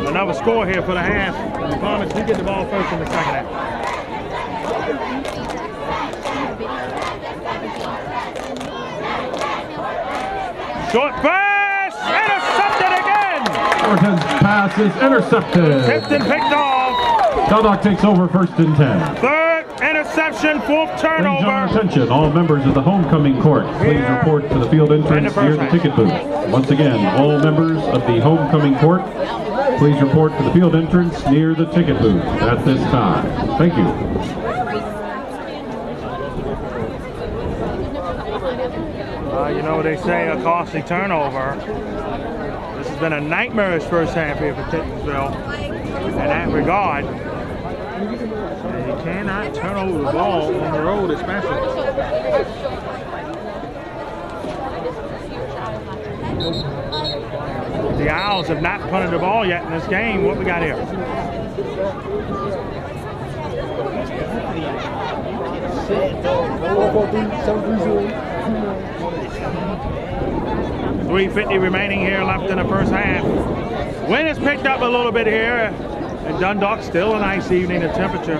another score here for the half. The Comets do get the ball first in the second half. Short pass! Intercepted again! Thornton's pass is intercepted. Tipped and picked off. Dundalk takes over first and 10. Third interception, fourth Ladies and turnover. gentlemen, attention, all members of the homecoming court, please report to the field entrance near the ticket booth. Once again, all members of the homecoming court, please report to the field entrance near the ticket booth at this time. Thank you. You know, they say a costly turnover. This has been a nightmarish first half here for Catonsville in that regard. And you cannot turn over the ball on the road, especially. The Owls have not punted the ball yet in this game. What we got here? $3:50 remaining here left in the first half. Wind has picked up a little bit here. And Dundalk still a nice evening. The temperature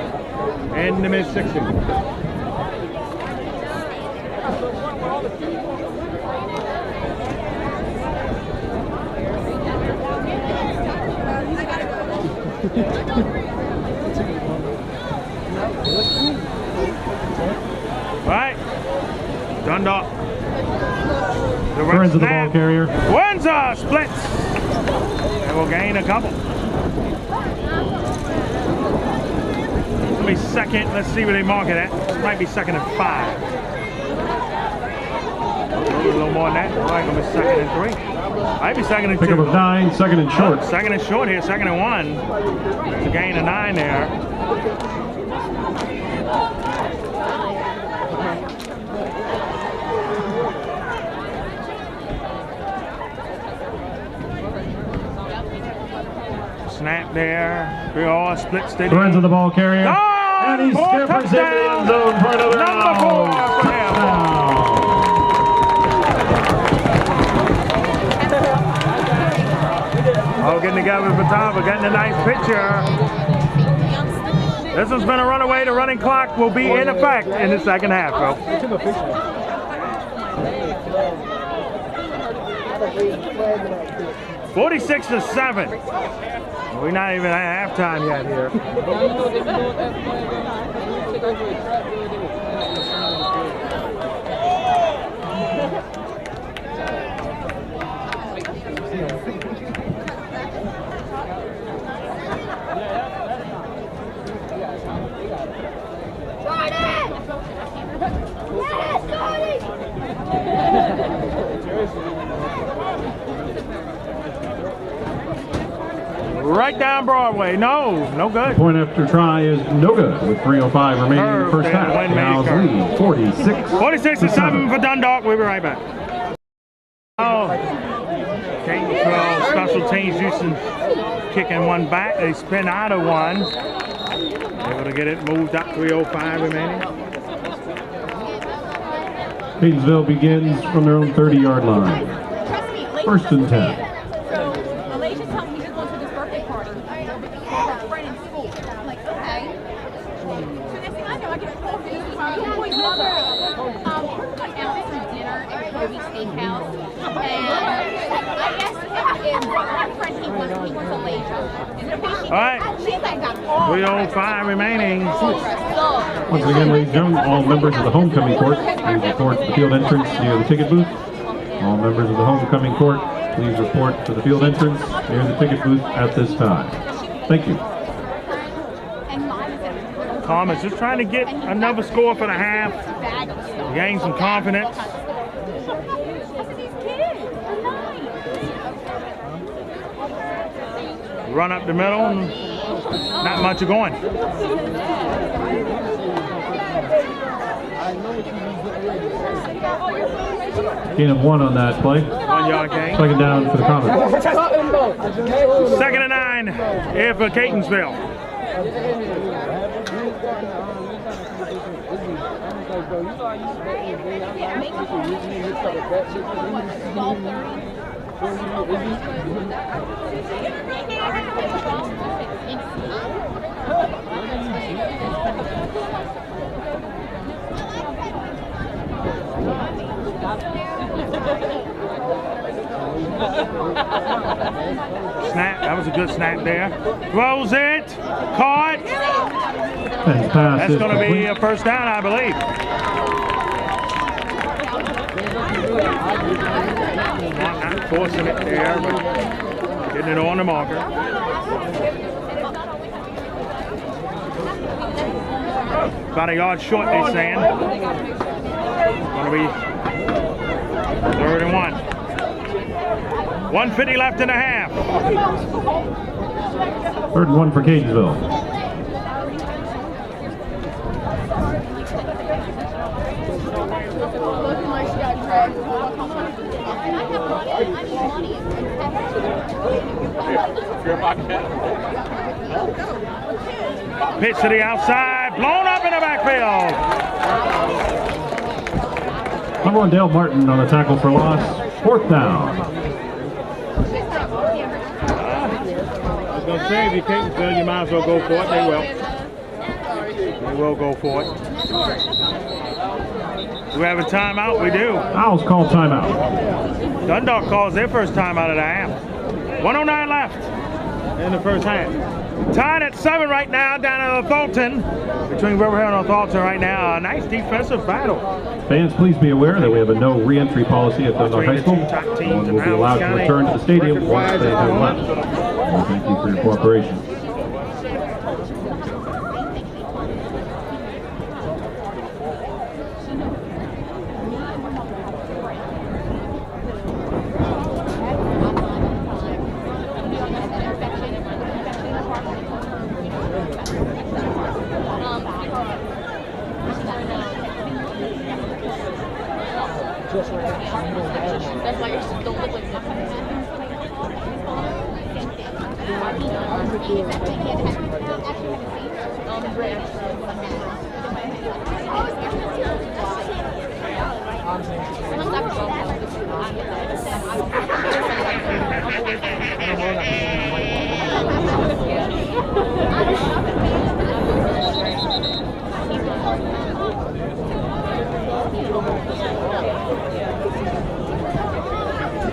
in the mid-60s. Right, Dundalk. Turns of the ball carrier. Windsor splits. And will gain a couple. It'll be second. Let's see where they mark it at. It might be second and 5. A little more than that. Probably gonna be second and 3. Might be second and 2. Pickup of 9, second and short. Second and short here, second and 1. It's a gain of 9 there. Snap there. Big all split stadium. Turns of the ball carrier. Oh, And he scampers in the end zone for another Number 4 for him. All getting together for time. We're getting a nice picture. This one's been a runaway. The running clock will be in effect in the second half, folks. 46-7. We're not even at halftime yet here. right down Broadway. No good. Point after try is no good with 3:05 remaining in the first half. Wayne Now Mays lead 46-7 for Dundalk. We'll be right back. Oh, Catonsville special teams Houston kicking one back. They spin out of one. Able to get it moved up. 3:05 remaining. Catonsville begins from their own 30-yard line. First and 10. So Malaysia told me he's going to this birthday party with her friend in school. I'm like, okay. So next thing I know, I get a call from my boy's mother. We're going out to dinner at Kobe Steakhouse. And I asked him if my friend he wants Malaysia. All right. She's like, got all 3:05 remaining. Once again, ladies and gentlemen, all members of the homecoming court, please report to the field entrance near the ticket booth. All members of the homecoming court, please report to the field entrance near the ticket booth at this time. Thank you. Comets just trying to get another score for the half. Gain some confidence. Run up the middle and not much of going. Gain of 1 on that play. 1 yard gain. Second down for the Comets. 2nd and 9 here for Catonsville. Snap, that was a good snap there. Throws it, caught. That's going to be a first down, I believe. Not forcing it there, but getting it on the marker. About a yard short, they're saying. Going to be 3rd and 1. 1:50 left in the half. 3rd and 1 for Catonsville. Pitch to the outside, blown up in the backfield. Number 1, Dale Martin on the tackle for loss. 4th down. I was going to say, if you can't fill, you might as well go for it. They will. They will go for it. Do we have a timeout? We do. Owls call timeout. Dundalk calls their first timeout of the half. 1:09 left in the first half. Tied at 7 right now down at Thornton. Between Riverhead and Thornton right now. A nice defensive battle. Fans, please be aware that we have a no re-entry policy at Dundalk High School. No one will be allowed to return to the stadium once they have left. Thank you for your cooperation. That's why you don't look like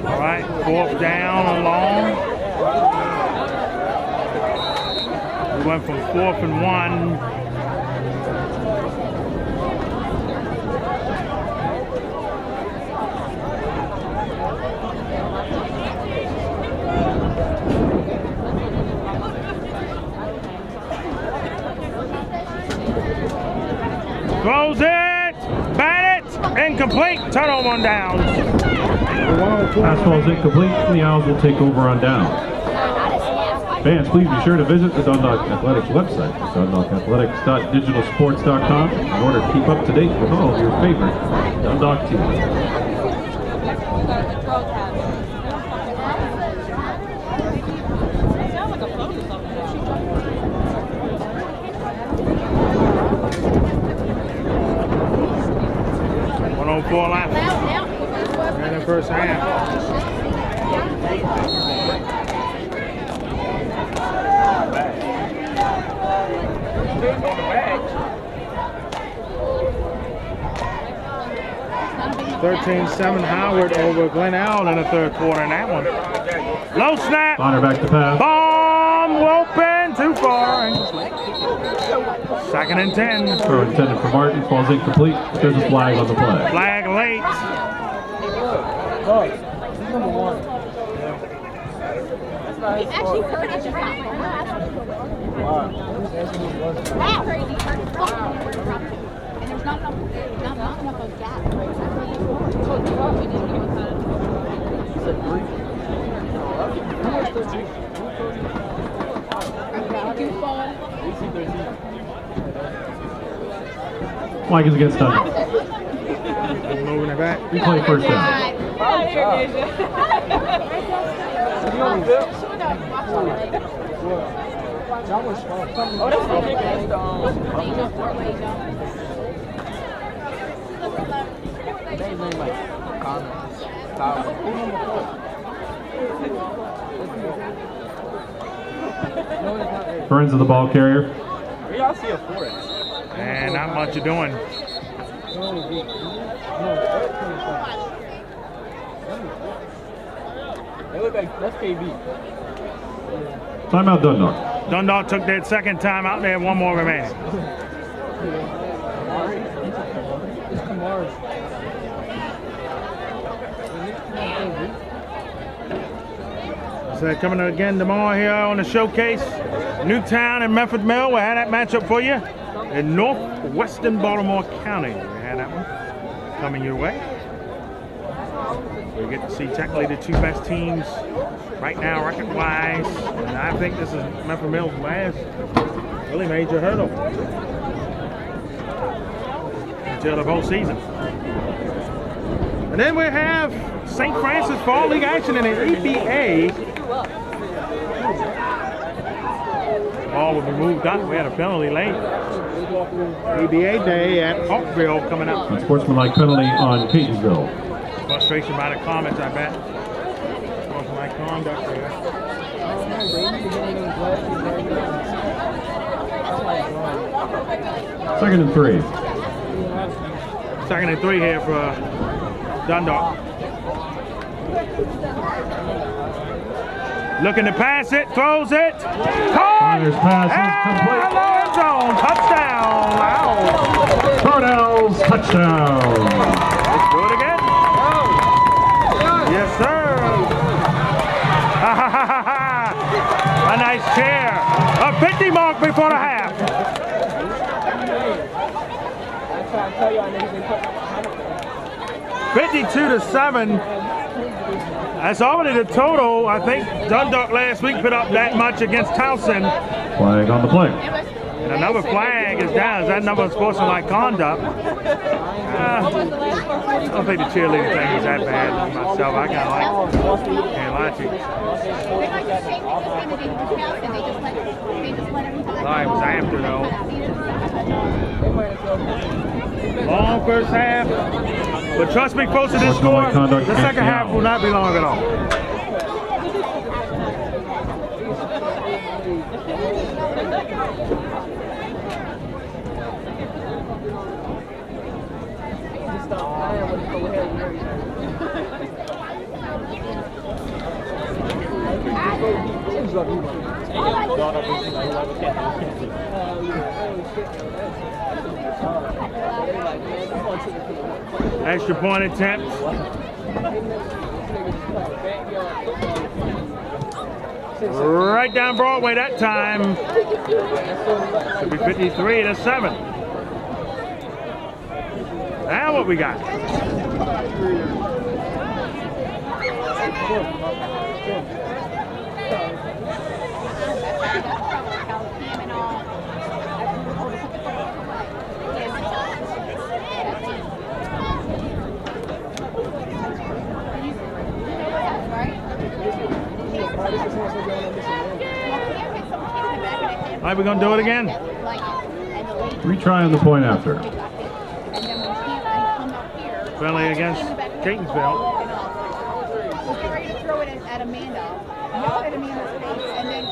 All right, 4th down and long. We went from 4th and 1. Throws it, bat it, incomplete, turnover on downs. Pass ball is incomplete, and the Owls will take over on down. Fans, please be sure to visit the Dundalk Athletics website, dundalkathletics.digitalsports.com, in order to keep up to date with all of your favorite Dundalk teams. Four laps in the first half. (13-7) Howard over Glen Allen in the third quarter in that one. Low snap. Bonner back to pass. Bomb open too far. Second and 10. Throw intended for Martin, falls incomplete. There's a flag on the play. Flag late. He actually heard it just happened. Wow. Crazy. And there's not enough of gas. Flag is against Dundalk. Moving it back. Replay first down. Oh, that's ridiculous. They name like Comets. Burns of the ball carrier. Where y'all see a forest? And not much of doing. They look like that's KB. Timeout Dundalk. Dundalk took that second time out there. One more remaining. So coming again tomorrow here on the showcase, Newtown and Medford Mill. We'll have that matchup for you in northwestern Baltimore County. We had that one coming your way. We get to see technically the two best teams right now record-wise. And I think this is Medford Mill's last really major hurdle until the postseason. And then we have St. Francis Fall League action in the EBA. Ball will be moved up. We had a penalty late. EBA day at Hawkville coming up. Unsportsmanlike penalty on Catonsville. Frustration by the Comets, I bet. Sportsmanlike conduct there. Second and 3. Second and 3 here for Dundalk. Looking to pass it, throws it. Caught! Bonner's pass is complete. Low zone, touchdown. Wow. Cardell's touchdown. Let's do it again. Yes, sir. A nice chair. A 50 mark before the half. 52-7. That's already the total. I think Dundalk last week put up that much against Towson. Flag on the play. And another flag is down. Is that number sportsmanlike conduct? I don't think the cheerleading thing is that bad myself. I kind of like it. Can't lie to you. Line was after though. Long first half. But trust me, close to this score, the second half will not be long at all. Extra point attempt. Right down Broadway that time. Should be 53-7. Now what we got? right, we're going to do it again. Retry on the point after. Friendly against Catonsville.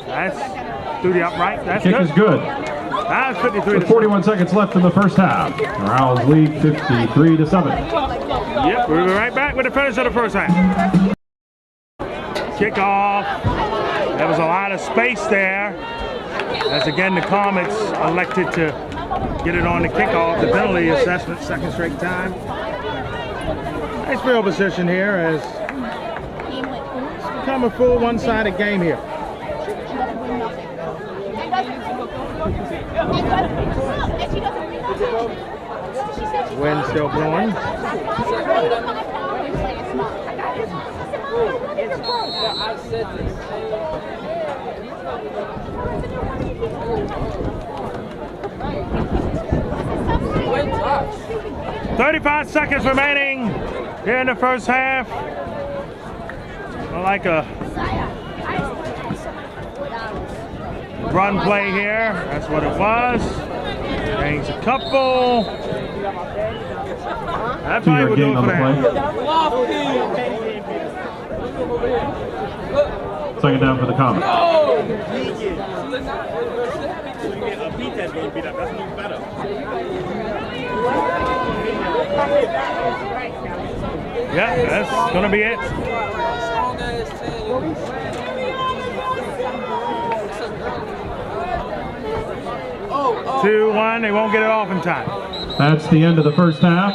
That's through the upright. That's Kick good. is good. That's 53 With to 41 seconds left in the first half. The Owls lead 53-7. Yep, we'll be right back with the finish of the first half. Kickoff. There was a lot of space there. As again, the Comets elected to get it on the kickoff. The penalty assessment, second straight time. Nice field position here as it's become a full one-sided game here. Wind still blowing. I said this. 35 seconds remaining here in the first half. Like a run play here. That's what it was. Gains a couple. That's why we'll do it for that. Second down for the Comets. Yeah, that's gonna be it. 2-1, they won't get it off in time. That's the end of the first half.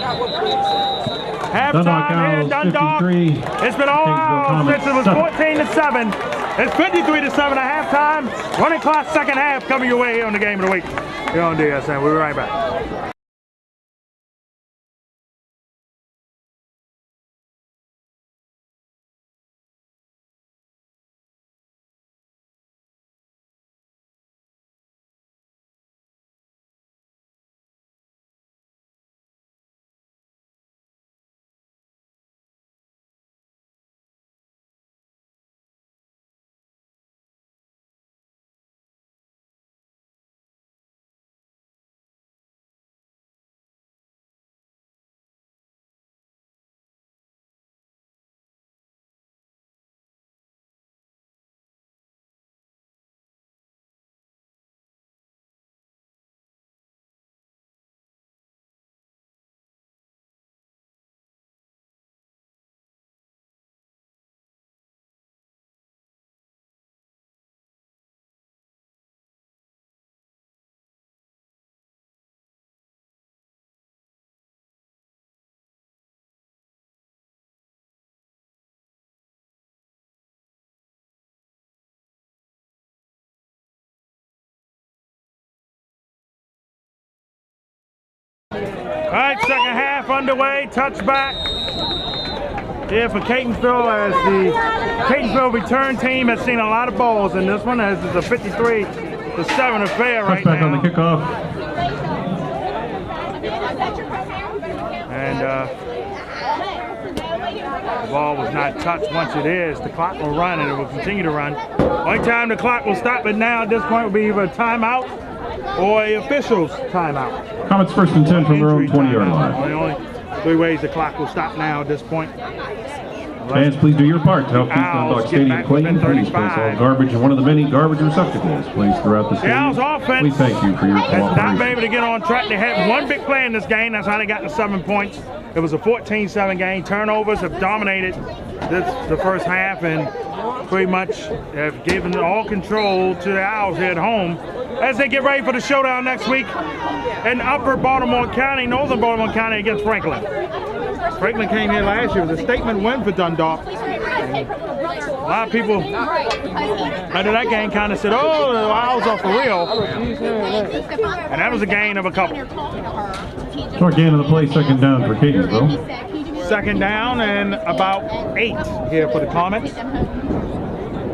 Halftime here in Dundalk. 53. It's been all out since it was 14-7. It's 53-7 at halftime. 1 o'clock second half coming your way here on the game of the week. Here on DSN. We'll be right back. All right, second half underway. Touchback here for Catonsville as the Catonsville return team has seen a lot of balls in this one as it's a 53-7 affair right now. Touchback on the kickoff. And the ball was not touched. Once it is, the clock will run and it will continue to run. Only time the clock will stop it now at this point will be either a timeout or a official's timeout. Comets first and 10 from their own 20-yard line. Only 3 ways the clock will stop now at this point. Fans, please do your part to help keep Dundalk Stadium clean. Please place all garbage in one of the many garbage receptacles placed throughout the stadium. The Owls offense we thank you for your has not been cooperation. able to get on track. They had one big play in this game. That's how they got the 7 points. It was a 14-7 game. Turnovers have dominated the first half and pretty much have given all control to the Owls here at home as they get ready for the showdown next week in Upper Baltimore County, Northern Baltimore County against Franklin. Franklin came here last year. It was a statement win for Dundalk. A lot of people under that game kind of said, oh, the Owls are for real. And that was a gain of a couple. Short gain of the play, second down for Catonsville. Second down and about 8 here for the Comets.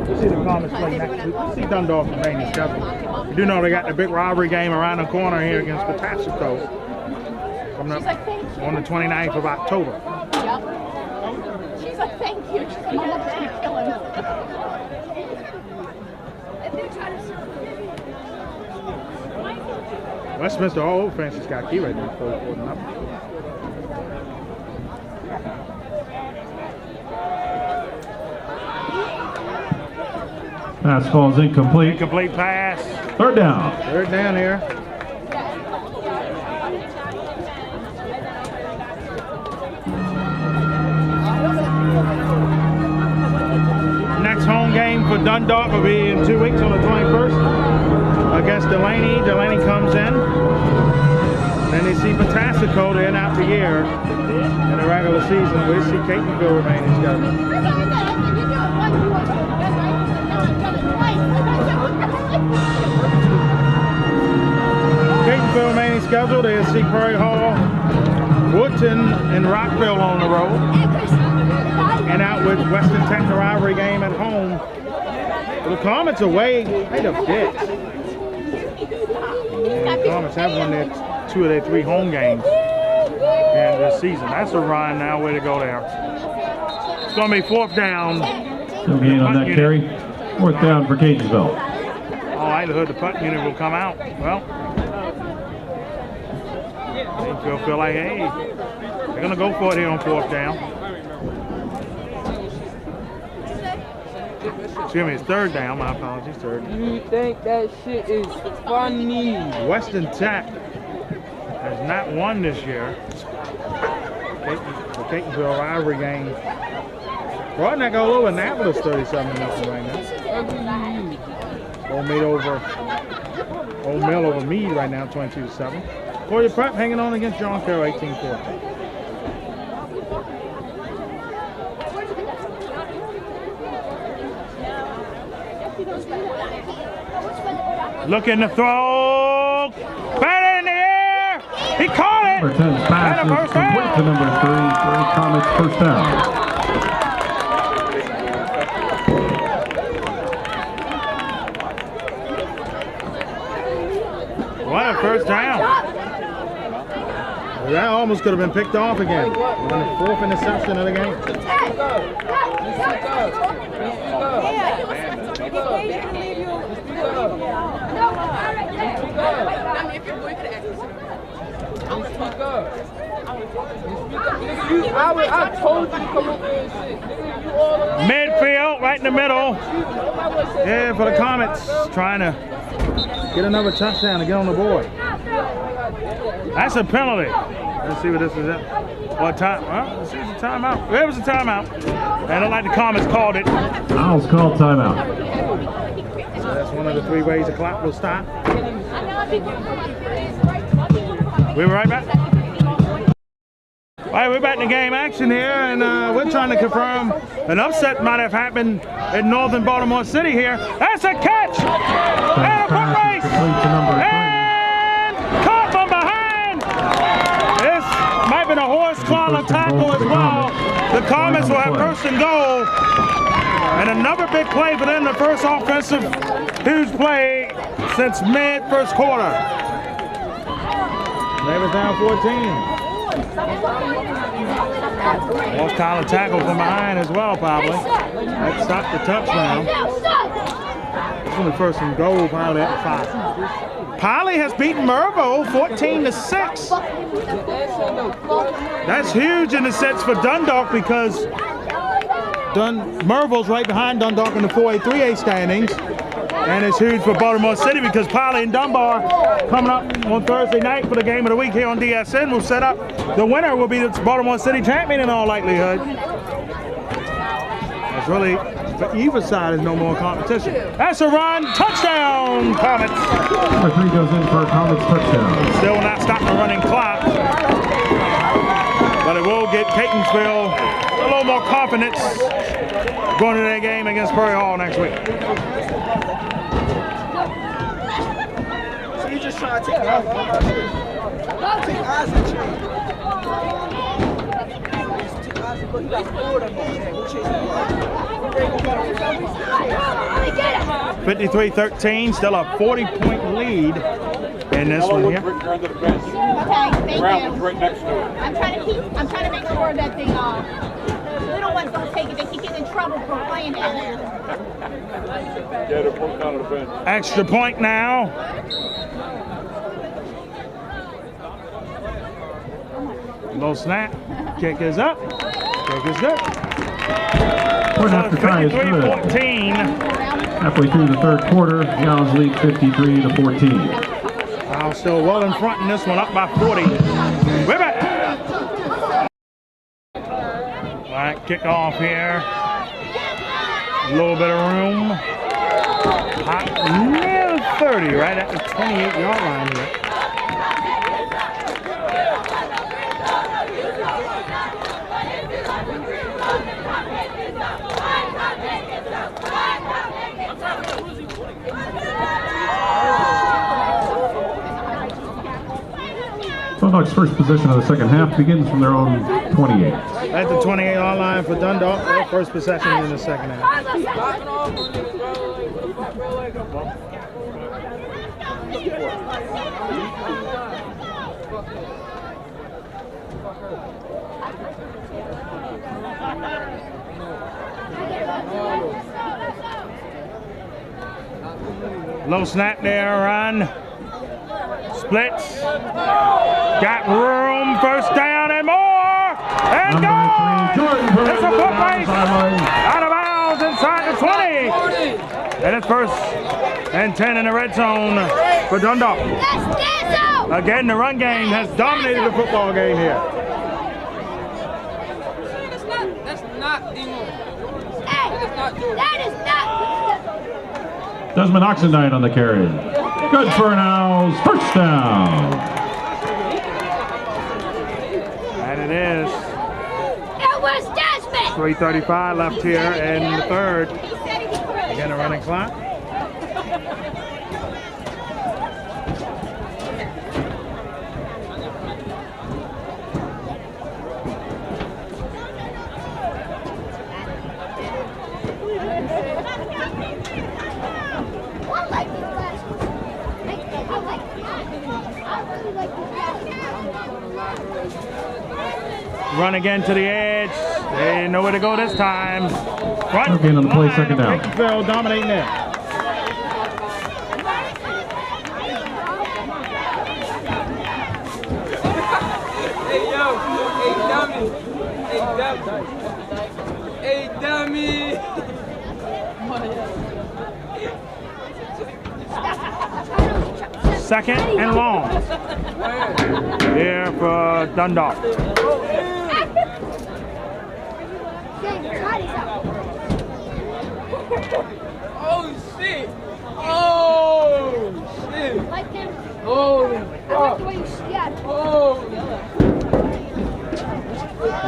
We'll see the Comets play next week. We'll see Dundalk and Rainy schedule. You do know they got the big rivalry game around the corner here against Catonsville coming up on the 29th of October. She's like, thank you. She's like, my mom's gonna kill him. Westminster all over Francis Scott Key right now. 44-0. Pass falls incomplete. Incomplete pass. Third down. Third down here. Next home game for Dundalk will be in 2 weeks on the 21st against Delaney. Delaney comes in. Then they see Patapsco to end out the year in the regular season. We see Catonsville remaining scheduled. Catonsville remaining scheduled. They see Prairie Hall, Woodton, and Rockville on the road. And out with Western Tech, the rivalry game at home. The Comets away quite a bit. And the Comets have won their 2 of their 3 home games in this season. That's a run now. Way to go there. It's going to be 4th down. No gain on that carry. 4th down for Catonsville. All likelihood the punt unit will come out. Well, they feel like, hey, they're going to go for it here on 4th down. Excuse me, it's 3rd down. My apologies, 3rd. You think that shit is funny? Western Tech has not won this year. The Catonsville rivalry game. Broadneck all over Annapolis 37-0 right now. Old Mill over Meade right now 22-7. Corey Prep hanging on against John Carroll 18-4. Looking to throw. Batter in the air. He caught it. Number 10's pass And a is first complete down. to number 3 for Comets first down. What a first down. That almost could have been picked off again. The 4th interception of the game. I told you to come over here and shit. Nigga, you all around. Midfield, right in the middle. Yeah, for the Comets, trying to get another touchdown to get on the board. That's a penalty. Let's see what this is. What time? Well, let's see, it's a timeout. There was a timeout. And it looked like the Comets called it. Owls called timeout. So that's one of the 3 ways the clock will stop. We'll be right back. All right, we're back in the game action here, and we're trying to confirm an upset might have happened in northern Baltimore City here. That's a catch! And a foot race! And caught from behind! This might have been a horse collar tackle as well. The Comets will have first and goal. And another big play for them, the first offensive huge play since mid-first quarter. Maybe down 14. Horse collar tackle from behind as well, probably. That stopped the touchdown. This is the first and goal, Piley at the 5. Piley has beaten Mervo 14-6. That's huge in a sense for Dundalk because Mervo's right behind Dundalk in the 4A, 3A standings. And it's huge for Baltimore City because Piley and Dunbar coming up on Thursday night for the game of the week here on DSN will set up. The winner will be the Baltimore City champion in all likelihood. It's really, for either side is no more competition. That's a run, touchdown, Comets. Number 3 goes in for a Comets touchdown. Still will not stop the running clock. But it will get Catonsville a little more confidence going to their game against Prairie Hall next week. So you just trying to take eyes and change. 53-13, still a 40-point lead in this one here. Okay, thank you. I'm trying to make sure that the little ones don't take it. They keep getting in trouble for playing down there. Extra point now. Low snap. Kick is up. Kick is good. Point after try is good. 53-14. Halfway through the third quarter, the Owls lead 53-14. Owls still well in front in this one, up by 40. We're back. All right, kick off here. A little bit of room. Hot near 30, right at the 28-yard line here. Dundalk's first possession of the second half begins from their own 28. At the 28-yard line for Dundalk, their first possession in the second half. Low snap there, run. Splits. Got room, first down and more. And gone! It's a foot race. Out of bounds inside the 20. And it's first and 10 in the red zone for Dundalk. Again, the run game has dominated the football game here. That's not England. That is not. Desmond Oxendine on the carry. Good for an Owls first down. And it is. It was Desmond. 3:35 left here in the third. Again, a running clock. Run again to the edge. They know where to go this time. Front Again on the play, second down. Catonsville dominating there. Hey, yo. Hey, dummy. Hey, dummy. Hey, dummy. Second and long. Here for Dundalk. Oh, shit. Oh, shit. Holy fuck. Oh.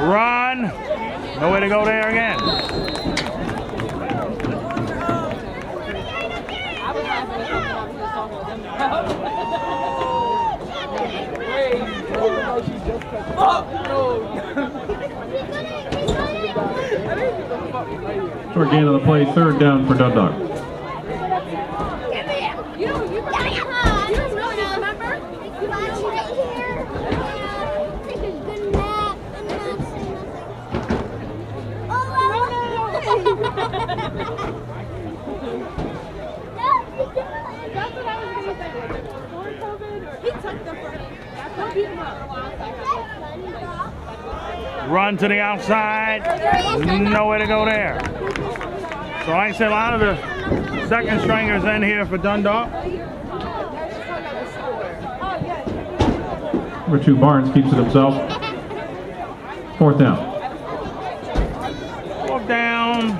Run. No way to go there again. Short gain on the play, third down for Dundalk. You don't really remember? Take a good nap. That's what I was going to say. Before COVID, he took them for him. That's beat him up. Run to the outside. Nowhere to go there. So like I said, a lot of the second stringers in here for Dundalk. Number 2, Barnes keeps it himself. Fourth down. Fourth down.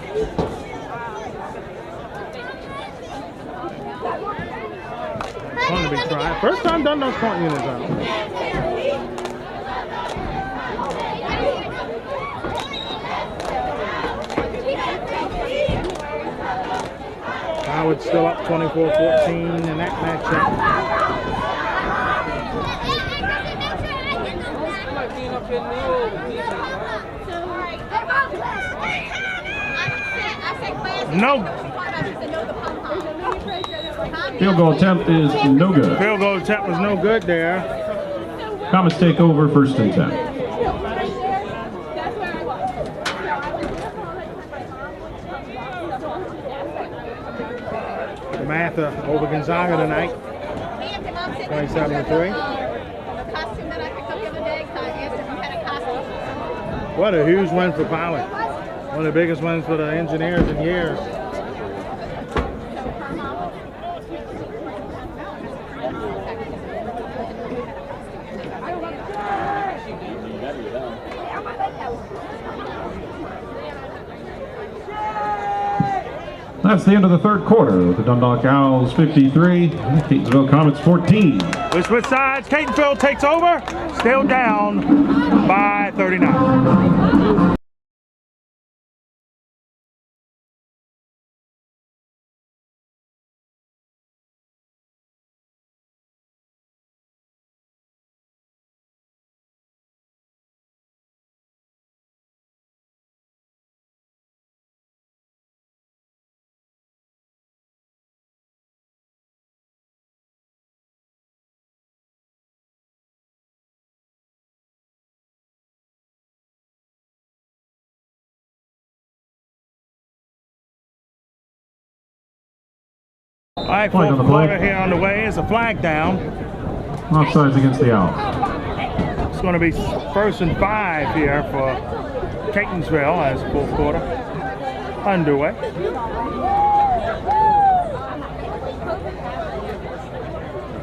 Going to be trying. First time Dundalk's punt units out. Howard's still up 24-14 in that matchup. No. Field goal attempt is no good. Field goal attempt was no good there. Comets take over, first and 10. Matha over Gonzaga tonight. 27-3. The costume that I picked up the other day, so I asked if you had a What a huge win for Pilot. One of the biggest wins for the Engineers in years. That's the end of the third quarter with the Dundalk Owls 53, Catonsville Comets 14. We switch sides. Catonsville takes over. Still down by 39. All right, Flag on the fourth quarter play. here on the way is a flag down. Offsides against the Owls. It's going to be 1st and 5 here for Catonsville as fourth quarter underway.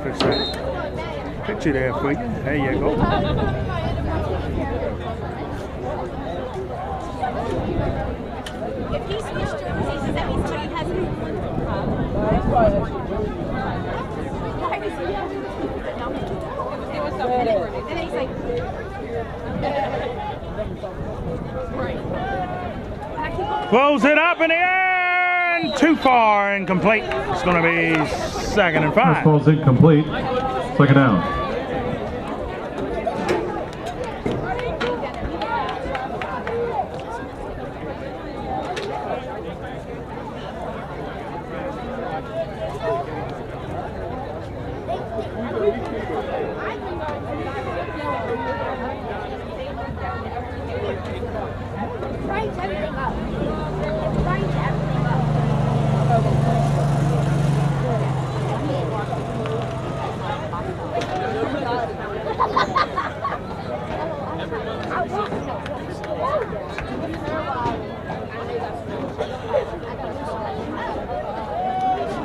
Fix that picture there for you. There you go. If he switched jerseys, does that mean somebody has one? And then he's like, Close it up in the air and too far, incomplete. It's going to be 2nd and 5. Fastball's incomplete. Second down.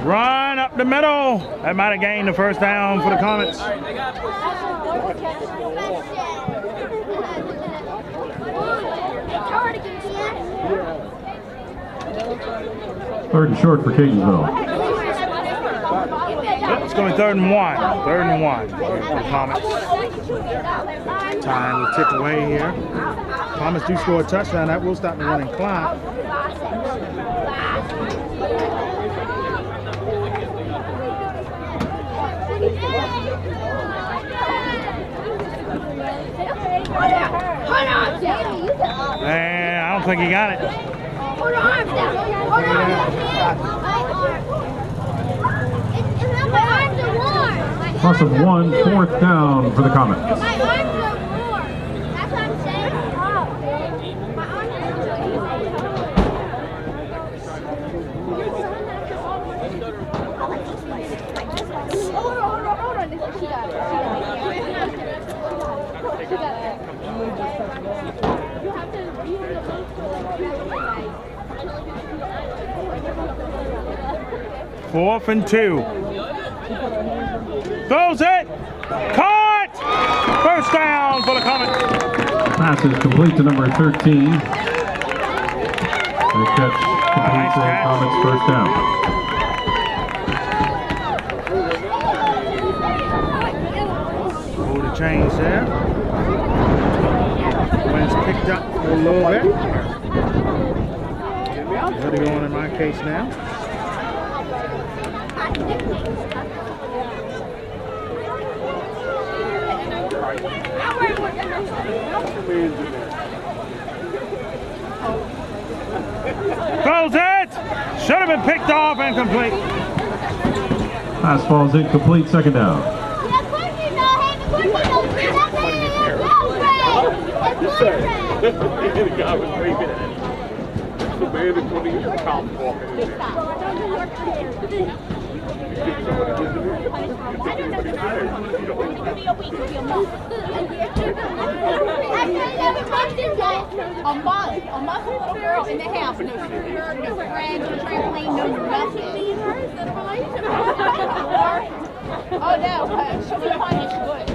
Run up the middle. That might have gained the first down for the Comets. Third and short for Catonsville. Yep, it's going 3rd and 1. 3rd and 1 for the Comets. Time will tick away here. Comets do score a touchdown. That will stop the running clock. Man, I don't think he got it. Loss of 1, 4th down for the Comets. My arms are warm. That's what I'm saying. My arms hold on. She got it. You have to be in the boat. 4th and 2. Throws it. Caught. First down for the Comets. Pass is complete to number 13. The catch completes the Comets first down. Hold the change there. Wind's picked up a little bit. Heading on in my case now. Throws it! Should have been picked off and complete. Pass falls incomplete, second down. A month little girl in the house, no scooter, no friends, no trampoline, no nothing. Oh no, she'll be punished good.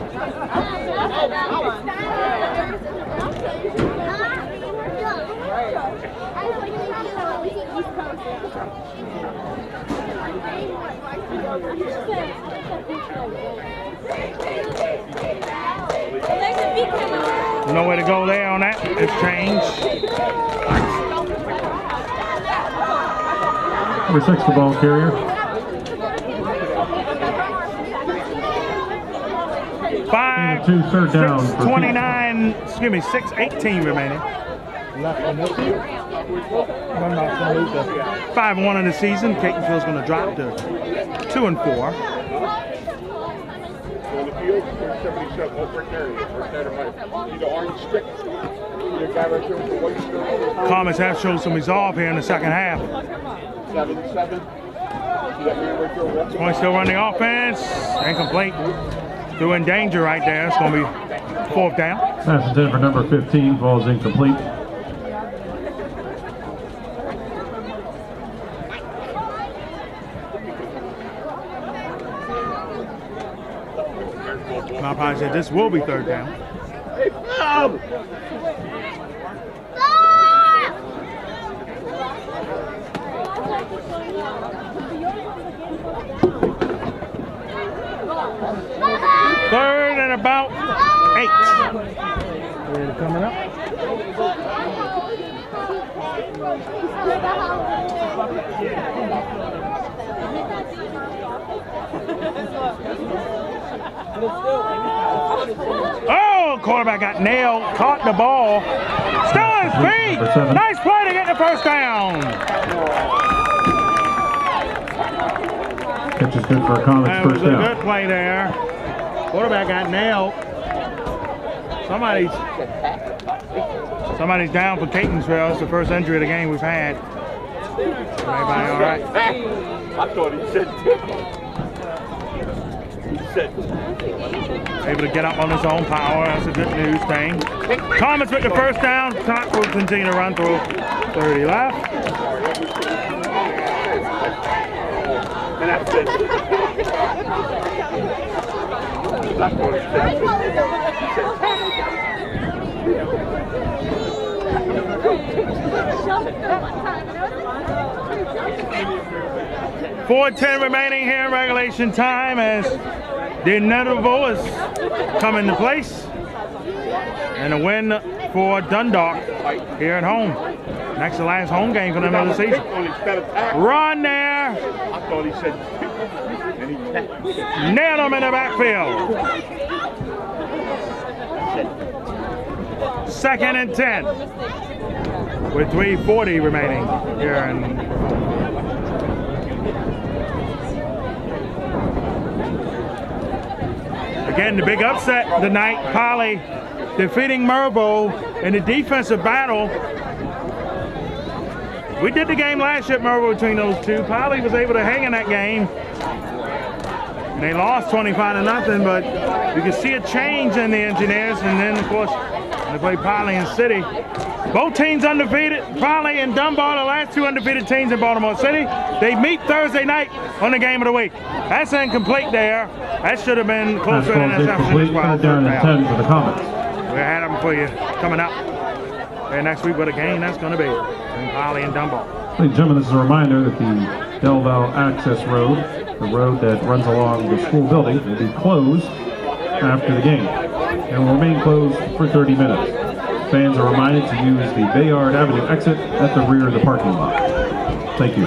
Nowhere to go there on that. It's changed. Number 6, the ball carrier. 5, third down. 6:29, excuse me, 6:18 remaining. 5-1 in the season. Catonsville's going to drop to 2-4. On the field, 77, right there. Need an orange stick. Need a guy right there with the white stick. Comets have shown some resolve here in the second half. 77. Going to still run the offense. Incomplete. Still in danger right there. It's going to be 4th down. Pass intended for number 15, falls incomplete. And I probably said this will be 3rd down. Third and about 8. Coming up. Oh, quarterback got nailed, caught the ball, still on his feet. Nice play to get the 1st down. Catch is good for a Comets That first was a down. good play there. Quarterback got nailed. Somebody's down for Catonsville. It's the first injury of the game we've had. Everybody all right? I thought he said Able to get up on his own power. That's a good news thing. Comets with the 1st down. Top will continue to run through 30 left. And that's it. I thought he said. 4:10 remaining here in regulation time as the inevitable is coming to place. And a win for Dundalk here at home. Next to last home game for them of the season. Run there. I thought he said. Nailed him in the backfield. 2nd and 10. With 3:40 remaining here in. Again, the big upset tonight, Polly defeating Mervo in the defensive battle. We did the game last year at Mervo between those two. Polly was able to hang in that game. And they lost 25-0, but you can see a change in the Engineers. And then, of course, they play Polly and City. Both teams undefeated. Polly and Dunbar, the last 2 undefeated teams in Baltimore City. They meet Thursday night on the game of the week. That's incomplete there. That should have been closer than Pass falls interception as incomplete. well. 3rd down and 10 for the Comets. We had them for you coming up. And next week, what a game that's going to be between Polly and Dunbar. Ladies and gentlemen, this is a reminder that the Del Val Access Road, the road that runs along the school building, will be closed after the game and will remain closed for 30 minutes. Fans are reminded to use the Bayard Avenue exit at the rear of the parking lot. Thank you.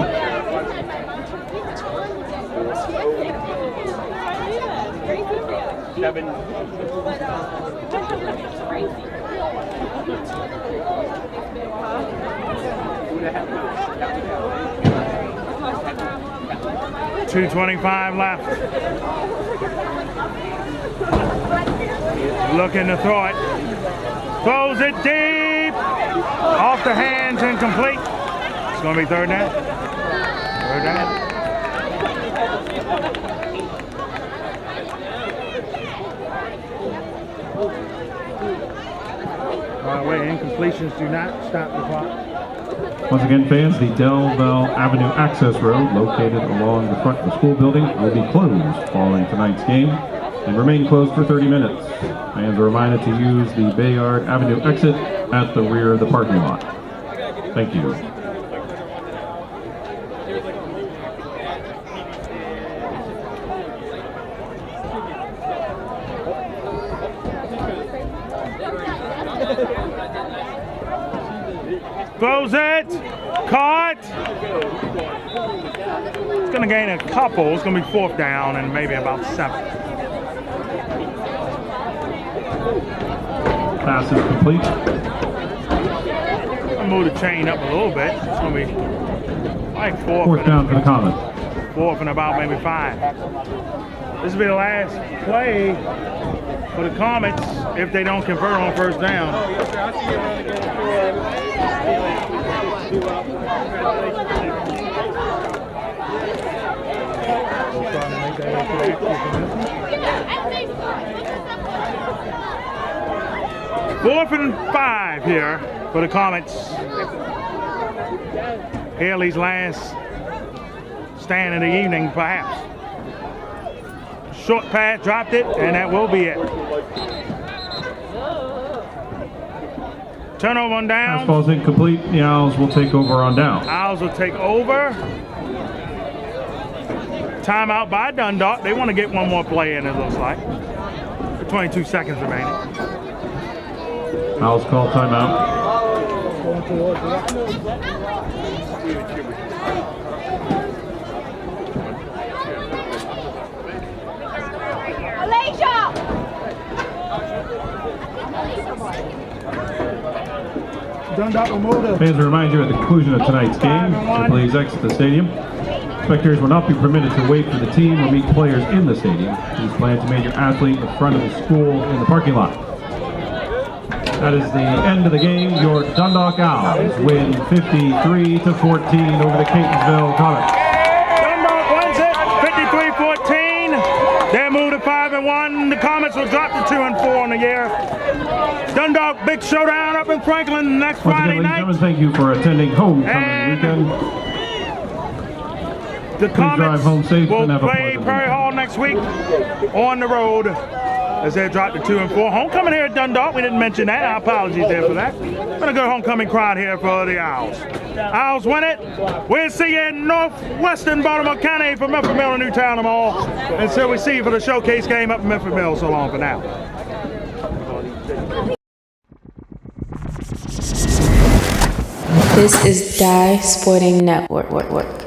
Kevin. 2:25 left. Looking to throw it. Throws it deep. Off the hands, incomplete. It's going to be 3rd down. 3rd down. By the way, incompletions do not stop the clock. Once again, fans, the Delville Avenue access road located along the front of the school building will be closed following tonight's game and remain closed for 30 minutes. Fans are reminded to use the Bayard Avenue exit at the rear of the parking lot. Thank you. Throws it, caught. It's gonna gain a couple. It's gonna be 4th down and maybe about 7. Pass is complete. I'll move the chain up a little bit. It's gonna be like 4th down for the Comets. 4th and about maybe 5. This will be the last play for the Comets if they don't convert on 1st down. Fourth and 5 here for the Comets. Haley's last stand of the evening, perhaps. Short pass, dropped it, and that will be it. Turnover on down. Fastball's incomplete. The Owls will take over on down. Owls will take over. Timeout by Dundalk. They want to get one more play in, it looks like. 22 seconds remaining. Owls call timeout. Dundalk will move the... Fans will remind you at the conclusion of tonight's game to please exit the stadium. Spectators will not be permitted to wait for the team or meet players in the stadium. Please plan to meet your athlete in the front of the school in the parking lot. That is the end of the game. Your Dundalk Owls win 53-14 over the Catonsville Comets. Dundalk wins it, 53-14. They move to 5-1. The Comets will drop to 2-4 on the year. Dundalk, big showdown up in Franklin next Friday night. Gentlemen, thank you for attending homecoming weekend. The Comets home safe will and have a play pleasant Prairie weekend. Hall next week on the road as they drop to 2-4. Homecoming here at Dundalk, we didn't mention that. Our apologies there for that. Been a good homecoming crowd here for the Owls. Owls win it. We'll see you in northwestern Baltimore County for Milford Mill and Newtown tomorrow. And so we see you for the showcase game up in Milford Mill. So long for now. This is Die Sporting Network.